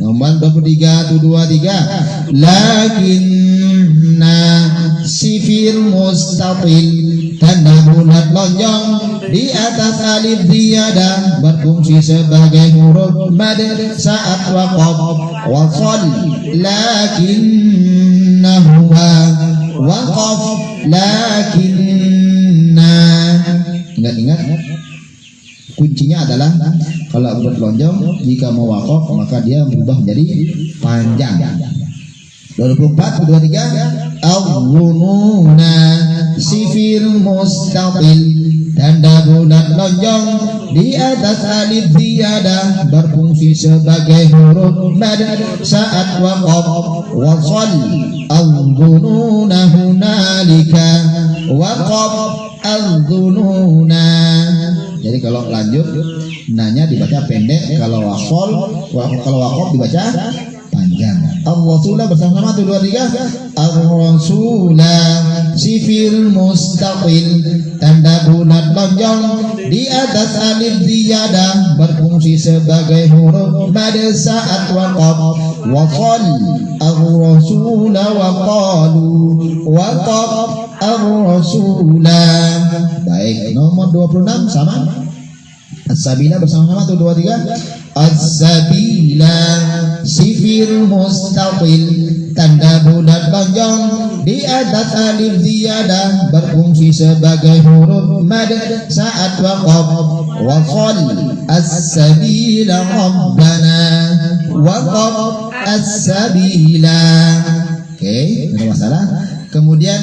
Nomor 23 23 lakinna sifir mustaqil tanda bulat lonjong di atas alif ziyadah berfungsi sebagai huruf mad saat waqaf wasal lakinnahu waqaf lakinna. Ingat-ingat kuncinya adalah kalau bulat lonjong jika mau waqaf maka dia berubah menjadi panjang. 24 23 awwununa sifir mustaqil tanda bulat lonjong di atas alif ziyadah berfungsi sebagai huruf mad saat waqaf wasal awwununa hunalika waqaf awwununa. Jadi kalau lanjut nanya dibaca pendek, kalau waqaf dibaca panjang. Ar-rasula bersama-sama 2 3 ar-rasula sifir mustaqil tanda bulat lonjong di atas alif ziyadah berfungsi sebagai huruf mad saat waqaf wasal ar-rasula wa qalu waqaf ar-rasula. Baik, nomor 26 sama as-sabila bersama-sama 2 3 as-sabila sifir mustaqil tanda bulat lonjong di atas alif ziyadah berfungsi sebagai huruf mad saat waqaf wasal as-sabila rabbana waqaf as-sabila. Oke, ada masalah. Kemudian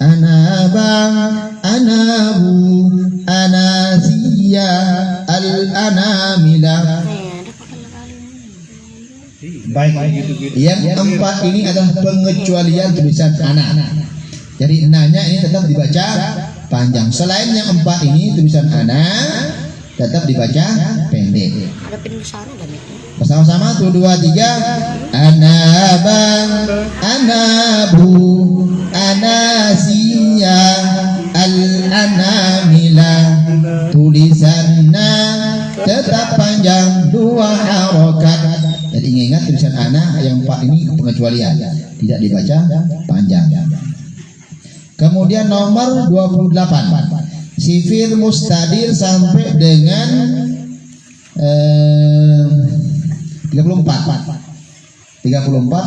anabang anabu anasiya al-anamila. Baik, yang empat ini adalah pengecualian tulisan anak. Jadi nanya ini tetap dibaca panjang. Selain yang empat ini tulisan anak tetap dibaca pendek. Ada penulisan ada nih. Bersama-sama 1 2 3 anabang anabu anasiya al-anamila. tetap panjang 2 harokat. Jadi ingat tulisan anak yang 4 ini pengecualian, tidak dibaca panjang. Kemudian nomor 28, sifir mustadir sampai dengan 34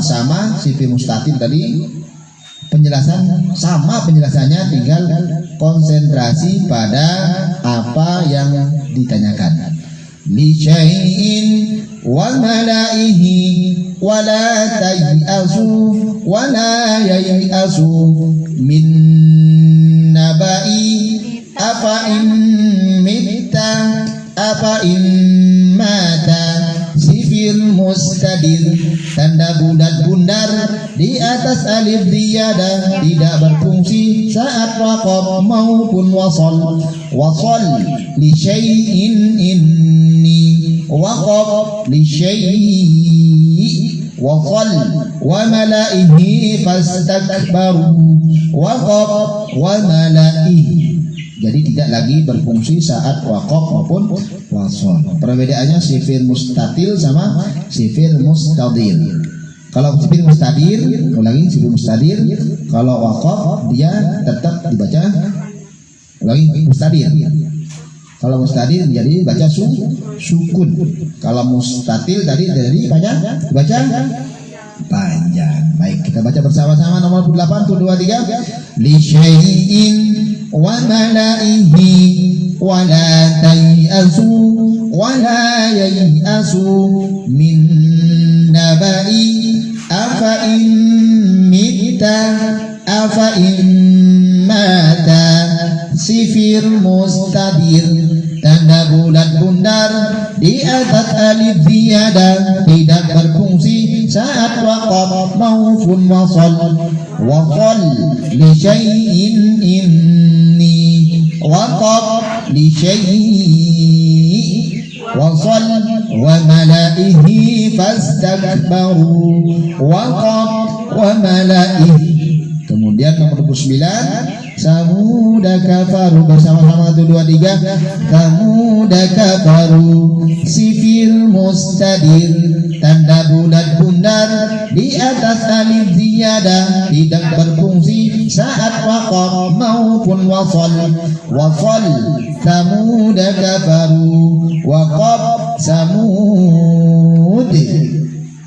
sama sifir mustatir tadi. Penjelasan sama penjelasannya, tinggal konsentrasi pada apa yang ditanyakan. Li syai'in wa malaihi wa la tay'asu wa la yay'asu min nabai afa in mitta afa in mata. Sifir mustadir, tanda bulat bundar di atas alif ziyadah, tidak berfungsi saat waqaf maupun wasal. Wasal li syai'in inni, waqaf li syai', wasal wa malaihi fastakbaru, waqaf wa malaihi. Jadi tidak lagi berfungsi saat waqaf maupun wasal. Perbedaannya sifir mustatil sama sifir mustadir. Kalau sifir mustadir, ulangi sifir mustadir. Kalau waqaf dia tetap dibaca, ulangi mustadir. Kalau mustadir jadi baca sukun. Kalau mustatil tadi jadi baca panjang. Baik, kita baca bersama-sama nomor 8 1 2 3. Li syai'in wa malaihi wa la tay'asu wa la yay'asu min nabai afa in mitta afa in mata. Sifir mustadir, tanda bulat bundar di atas alif ziyadah, tidak berfungsi saat waqaf maupun wasal. Wasal li syai'in inni, waqaf li syai', wasal wa malaihi fastakbaru, waqaf wa malaihi. Kemudian nomor 29, Samuda kafaru, bersama-sama 1 2 3. Samuda kafaru, sifir mustadir, tanda bulat bundar di atas alif ziyadah, tidak berfungsi saat waqaf maupun wasal. Wasal Samuda kafaru, waqaf Samud.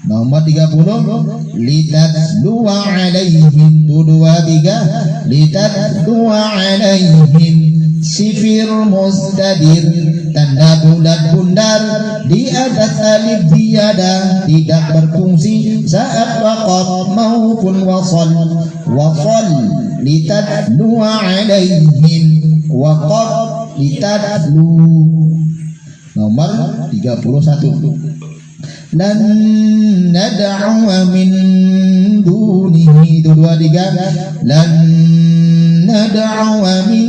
Nomor 30, litatluwa alaihim 2 3. Litatluwa alaihim, sifir mustadir, tanda bulat bundar di atas alif ziyadah, tidak berfungsi saat waqaf maupun wasal. Wasal litatluwa alaihim, waqaf litatlu. Nomor 31, lan nad'uwa min dunihi 2 3. Lan nad'uwa min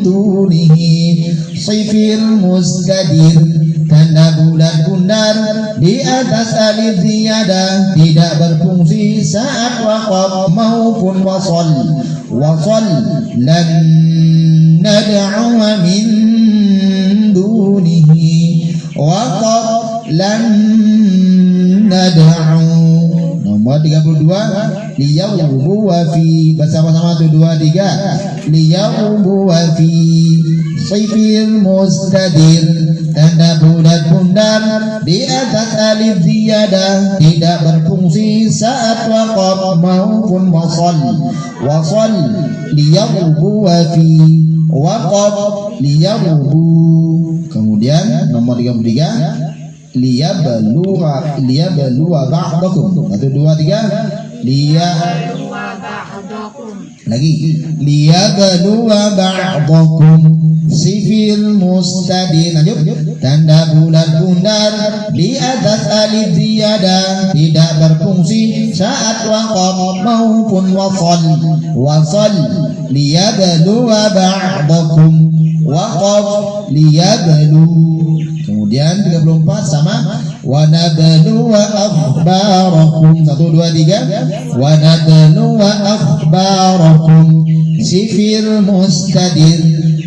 dunihi, sifir mustadir, tanda bulat bundar di atas alif ziyadah, tidak berfungsi saat waqaf maupun wasal. Wasal lan nad'uwa min dunihi, waqaf lan nad'u. Nomor 32, liyawbu wa fi, bersama-sama 1 2 3. Liyawbu wa fi, sifir mustadir, tanda bulat bundar di atas alif ziyadah, tidak berfungsi saat waqaf maupun wasal. Wasal liyawbu wa fi, waqaf liyawbu. Kemudian nomor 33, liyabluwa ba'dakum 1 2 3. Lagi liyabluwa ba'dakum, sifir mustadir, lanjut, tanda bulat bundar di atas alif ziyadah, tidak berfungsi saat waqaf maupun wasal. Wasal liyabluwa ba'dakum, waqaf liyablu. Kemudian 34 sama wa nabluwa akhbarakum 1 2 3. Wa nabluwa akhbarakum, sifir mustadir,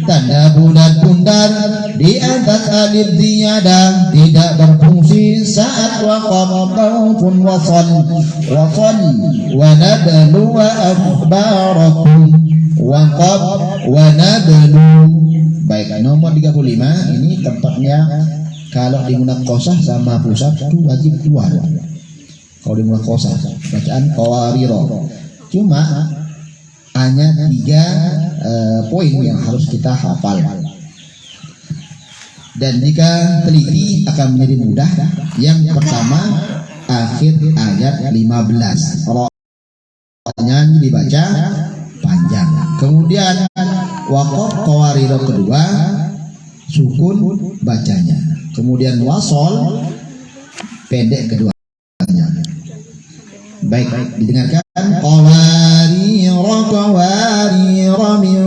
tanda bulat bundar di atas alif tiada, tidak berfungsi saat waqaf maupun wasal. Wa nablu wa akhbarakum, waqaf wa nablu. Baik, nomor 35 ini tempatnya kalau di munaqashah sama pusat itu wajib keluar. Kalau di munaqashah bacaan qawariro. Cuma hanya 3 poin yang harus kita hafal. Dan jika teliti akan menjadi mudah. Yang pertama akhir ayat 15. Ro-nya dibaca panjang. Kemudian waqaf qawariro kedua sukun bacanya. Kemudian wasol pendek keduanya. Baik, didengarkan. Qawariro min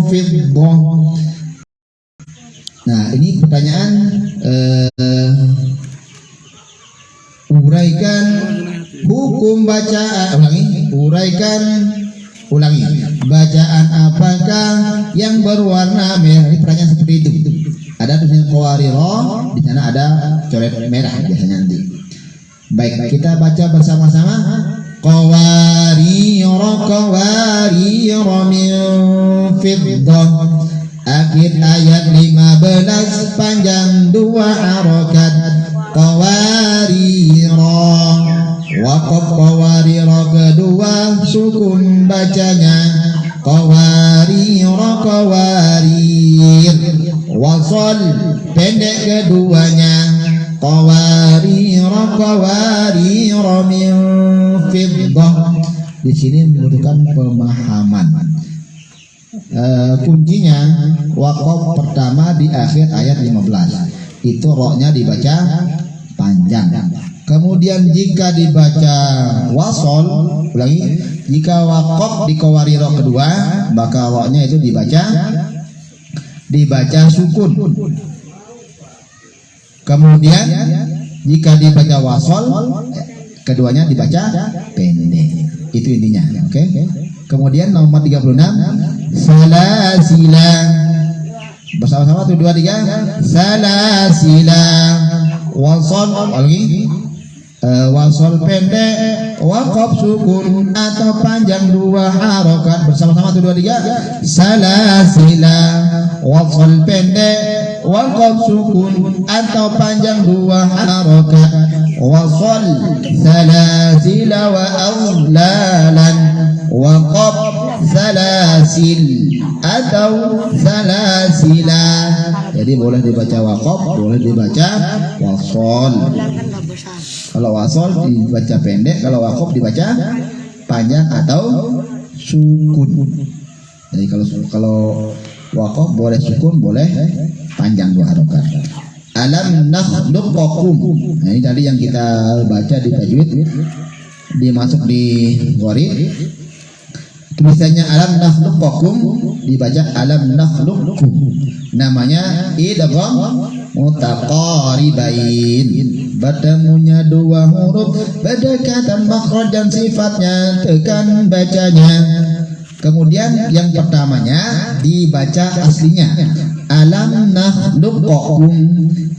fiddah. Nah, ini pertanyaan uraikan hukum bacaan. Ulangi. Bacaan apakah yang berwarna merah? Ini pertanyaan seperti itu. Ada tulisan qawariro, di sana ada coret merah biasanya nanti. Baik, kita baca bersama-sama. Qawariro min fiddah. Akhir ayat 15 panjang 2 harokat. Qawariro. Waqaf qawariro kedua sukun bacanya. Qawariro qawarir. Wasol pendek keduanya. Qawariro min fiddah. Di sini membutuhkan pemahaman. Kuncinya waqaf pertama di akhir ayat 15. Itu ro-nya dibaca panjang. Kemudian jika dibaca wasol, ulangi, jika waqaf di qawariro kedua, maka ro-nya itu dibaca sukun. Kemudian jika dibaca wasol, keduanya dibaca pendek. Itu intinya, oke? Kemudian nomor 36 salasila. Bersama-sama 1 2 3 salasila. Wasol lagi. Wasol pendek, waqaf sukun atau panjang 2 harokat. Bersama-sama 1 2 3 salasila. Wasol pendek, waqaf sukun atau panjang 2 harokat. Wasol salasila wa awlalan. Waqaf salasil atau salasila. Jadi boleh dibaca waqaf, boleh dibaca wasol. Kalau wasol dibaca pendek, kalau waqaf dibaca panjang atau sukun. Jadi kalau waqaf boleh sukun, boleh panjang 2 harokat. Alam nakhluqakum. Nah, ini tadi yang kita baca di tajwid, dimasuk di qari. Tulisannya alam nakhluqakum dibaca alam nakhluqkum. Namanya idgham mutaqaribain. Bertemunya 2 huruf berdekatan makhraj dan sifatnya, tekan bacanya. Kemudian yang pertamanya dibaca aslinya alam nakhluqakum,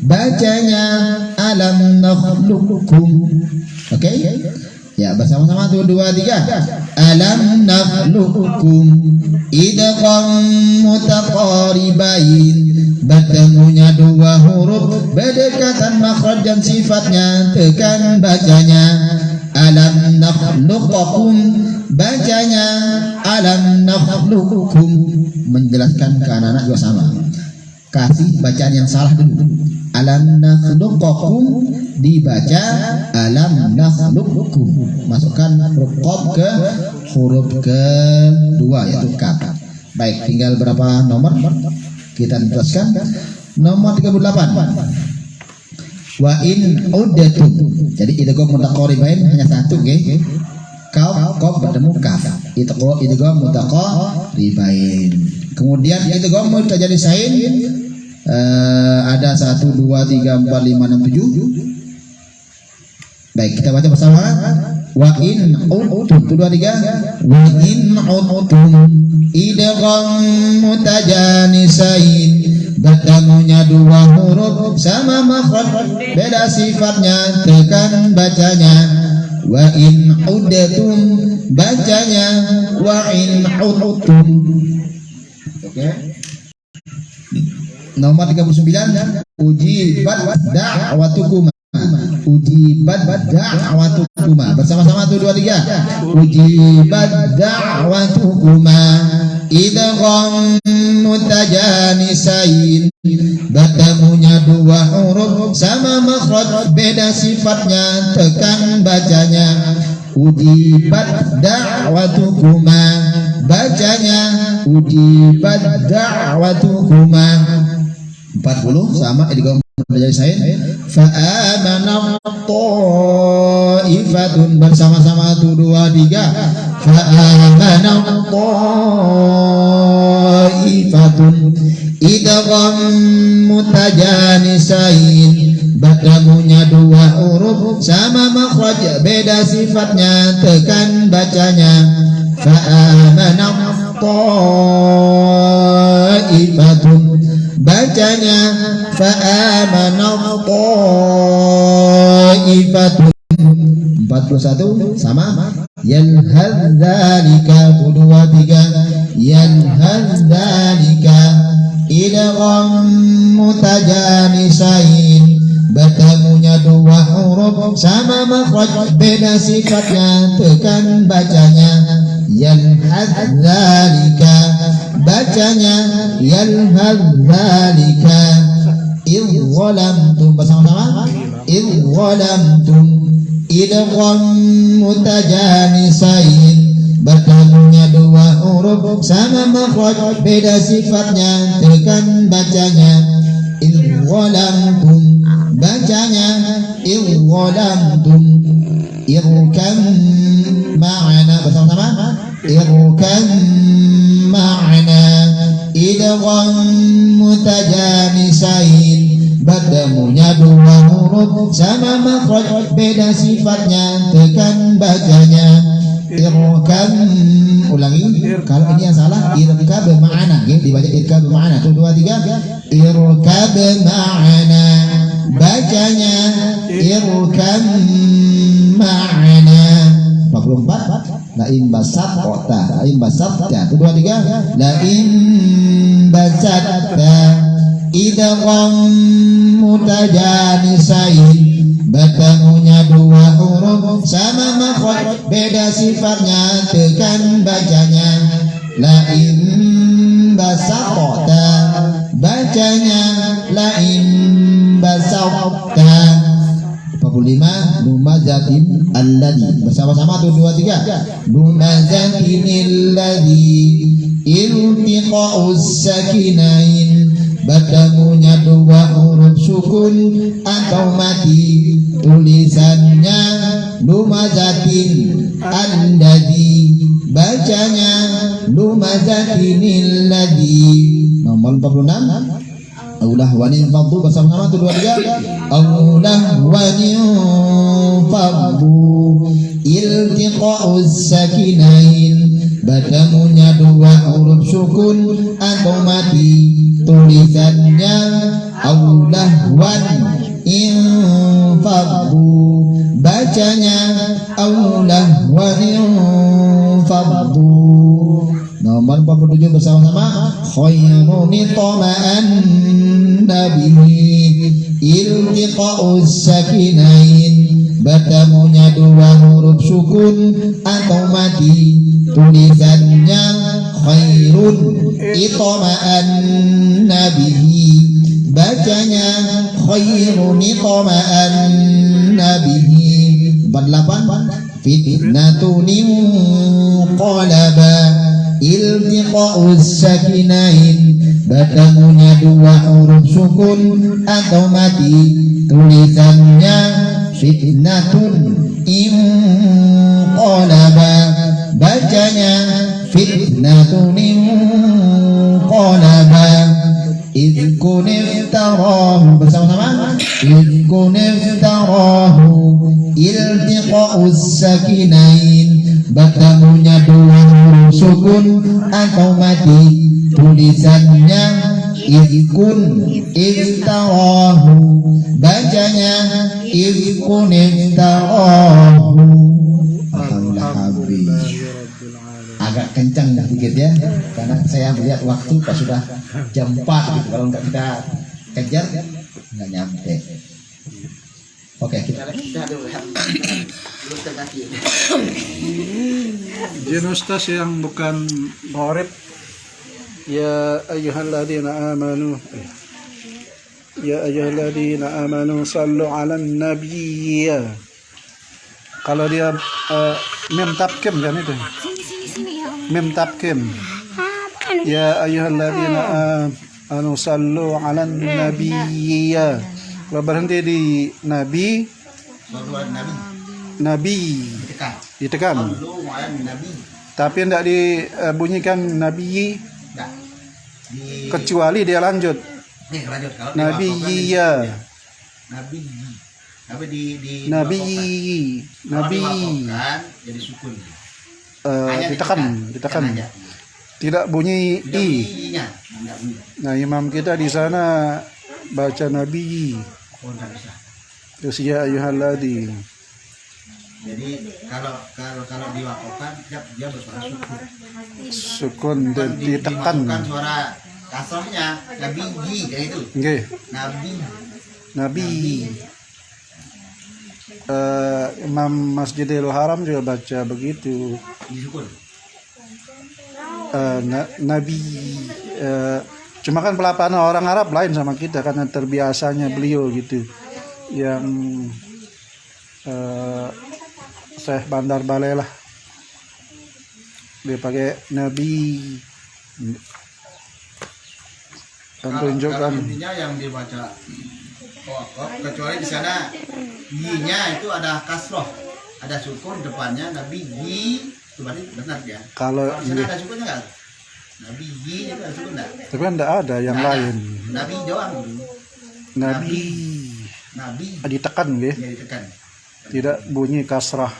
bacanya alam nakhluqkum. Oke? Ya, bersama-sama 1 2 3. Alam nakhluqkum. Idgham mutaqaribain. Bertemunya 2 huruf berdekatan makhraj dan sifatnya, tekan bacanya alam nakhluqakum, bacanya alam nakhluqkum. Menjelaskan ke anak-anak juga sama. Kasih bacaan yang salah dulu. Alam nakhluqakum dibaca alam nakhluqkum. Masukkan huruf qaf ke huruf kedua yaitu kaf. Baik, tinggal berapa nomor? Kita jelaskan. Nomor 38. Wa in uddatum. Jadi idgham mutaqaribain hanya 1 nggih. Kaf bertemu kaf. Idgham mutaqaribain. Kemudian idgham mutajalisain ada 1 2 3 4 5 6 7. Baik, kita baca bersama. wa in udtum 2 3 wa in udtum idgham mutajanisain bertemunya 2 huruf sama makhraj beda sifatnya tekan bacanya wa in udtum bacanya wa in udtum. Oke. Nomor 39 ujibat da'watukuma. Ujibat da'watukuma. Bersama-sama tuh 2 3. Ujibat da'watukuma idgham mutajanisain bertemunya 2 huruf sama makhraj beda sifatnya tekan bacanya. Ujibat da'watukuma bacanya ujibat da'watukuma. 40 sama idgham mutajanisain fa amana ta'ifatun bersama-sama tuh 2 3 fa amana ta'ifatun idgham mutajanisain bertemunya 2 huruf sama makhraj beda sifatnya tekan bacanya. Fa amana ta'ifatun bacanya fa amana ta'ifatun. 41 sama yalhadzalika 2 3 yalhadzalika idgham mutajanisain bertemunya 2 huruf sama makhraj beda sifatnya tekan bacanya. Yalhadzalika bacanya yalhadzalika idzalamtum bersama-sama idzalamtum idgham mutajanisain bertemunya 2 huruf sama makhraj beda sifatnya tekan bacanya. Idzalamtum bacanya idzalamtum irkam ma'ana bersama-sama irkam ma'ana idgham mutajanisain bertemunya 2 huruf sama makhraj beda sifatnya tekan bacanya. Irkam ulangi kalau ini yang salah irkab ma'ana dibaca irkab ma'ana tuh 2 3 irkab ma'ana bacanya irkam ma'ana. 44 la in basatta tuh 2 3 la in basatta idgham mutajanisain bertemunya 2 huruf sama makhraj beda sifatnya tekan bacanya. La in basatta bacanya la in basatta. 45 lumazatin alladhi bersama-sama tuh 2 3 lumazatin alladhi iltiqa'us sakinain bertemunya 2 huruf sukun atau mati tulisannya lumazatin alladhi bacanya lumazatin alladhi. Nomor 46 aulah wanin faddu bersama-sama tuh 2 3 aulah wanin faddu iltiqa'us sakinain bertemunya 2 huruf sukun atau mati tulisannya aulah wan infaddu bacanya aulah wanin faddu. Nomor 47 bersama-sama khayrun tama'an nabihi iltiqa'us sakinain bertemunya 2 huruf sukun atau mati tulisannya khairun itama'an nabihi bacanya khairun itama'an nabihi. 48 fitnatun qalaba iltiqa'us sakinain bertemunya 2 huruf sukun atau mati tulisannya fitnatun qalaba bacanya fitnatun qalaba. Idkun iftarahu bersama-sama idkun iftarahu iltiqa'us sakinain, bertemunya dua huruf sukun atau mati, tulisannya ifkun iftarahu, bacanya ifkun iftarahu. Alhamdulillah habis. Agak kencang dah dikit ya, karena saya melihat waktu pas sudah jam 4 gitu. Kalau nggak kita kejar nggak nyampe. Oke, kita dulu kaki. Jin Ustaz yang bukan gharib. Ya ayyuhalladzina amanu. Ya ayyuhalladzina amanu sallu 'alan nabiy. Kalau dia mem tapkim kan itu. Mem tapkim. Ya ayyuhalladzina amanu sallu 'alan nabiy. Kalau berhenti di nabi, nabi ditekan. Tapi tidak dibunyikan nabi, kecuali dia lanjut. Nabi ya. Nabi Jadi sukun. ditekan. Tidak bunyi i. Nah, imam kita di sana baca nabi. Terus ya ayyuhalladzi. Jadi kalau diwakafkan dia bersuara Sukun dan ditekan. Dimasukkan suara kasrohnya nabi kayak itu. Nggih. Nabi. Imam Masjidil Haram juga baca begitu. Disukun. Nabi. Cuma kan pelafalan orang Arab lain sama kita karena terbiasanya beliau gitu. Yang Syekh Bandar Balela dia pakai Nabi. Dan tunjukkan intinya yang dibaca kecuali di sana yi-nya itu ada kasroh, ada sukun depannya nabi yi, itu berarti benar ya. kalau Di sana ada sukunnya nggak? Nabi yi itu ada sukun nggak? tapi kan tidak ada yang Nggak ada. lain. Nabi doang. Nabi ditekan gitu. Ya ditekan. Tidak bunyi kasrah.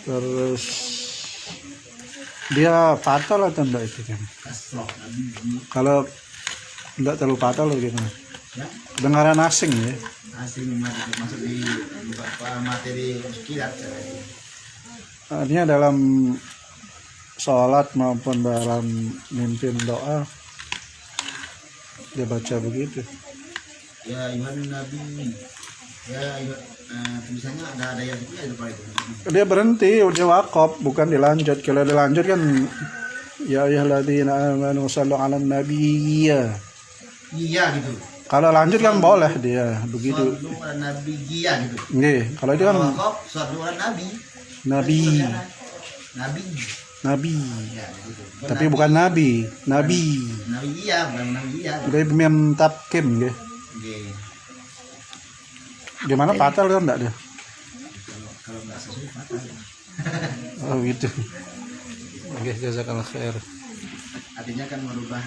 Terus dia fatal atau enggak itu kan? Kasroh nabi yi. Kalau enggak terlalu fatal gitu. Ya. Dengaran asing ya. Asing masuk di materi kilat. Artinya dalam sholat maupun dalam mimpin doa dia baca begitu. Ya Iwan Nabi. Ya tulisannya ada yang itu ya depan itu. Dia berhenti, udah wakaf, bukan dilanjut. Kalau dilanjut kan ya ayyuhalladzina amanu shallu 'alan nabiyya. Iya gitu. Kalau lanjut kan boleh dia begitu. Sallu ala nabi iya gitu. Nggih, kalau itu kan Wakaf sallu ala nabi. nabi, nabi. Ya, gitu. Tapi bukan nabi, nabi. Nabi iya, bukan nabi iya. Dia mem tapkim nggih. Oke. Gimana fatal kan enggak dia? Kalau nggak sesuai fatal. Oh gitu. Oke, jazakallah khair. Artinya kan merubah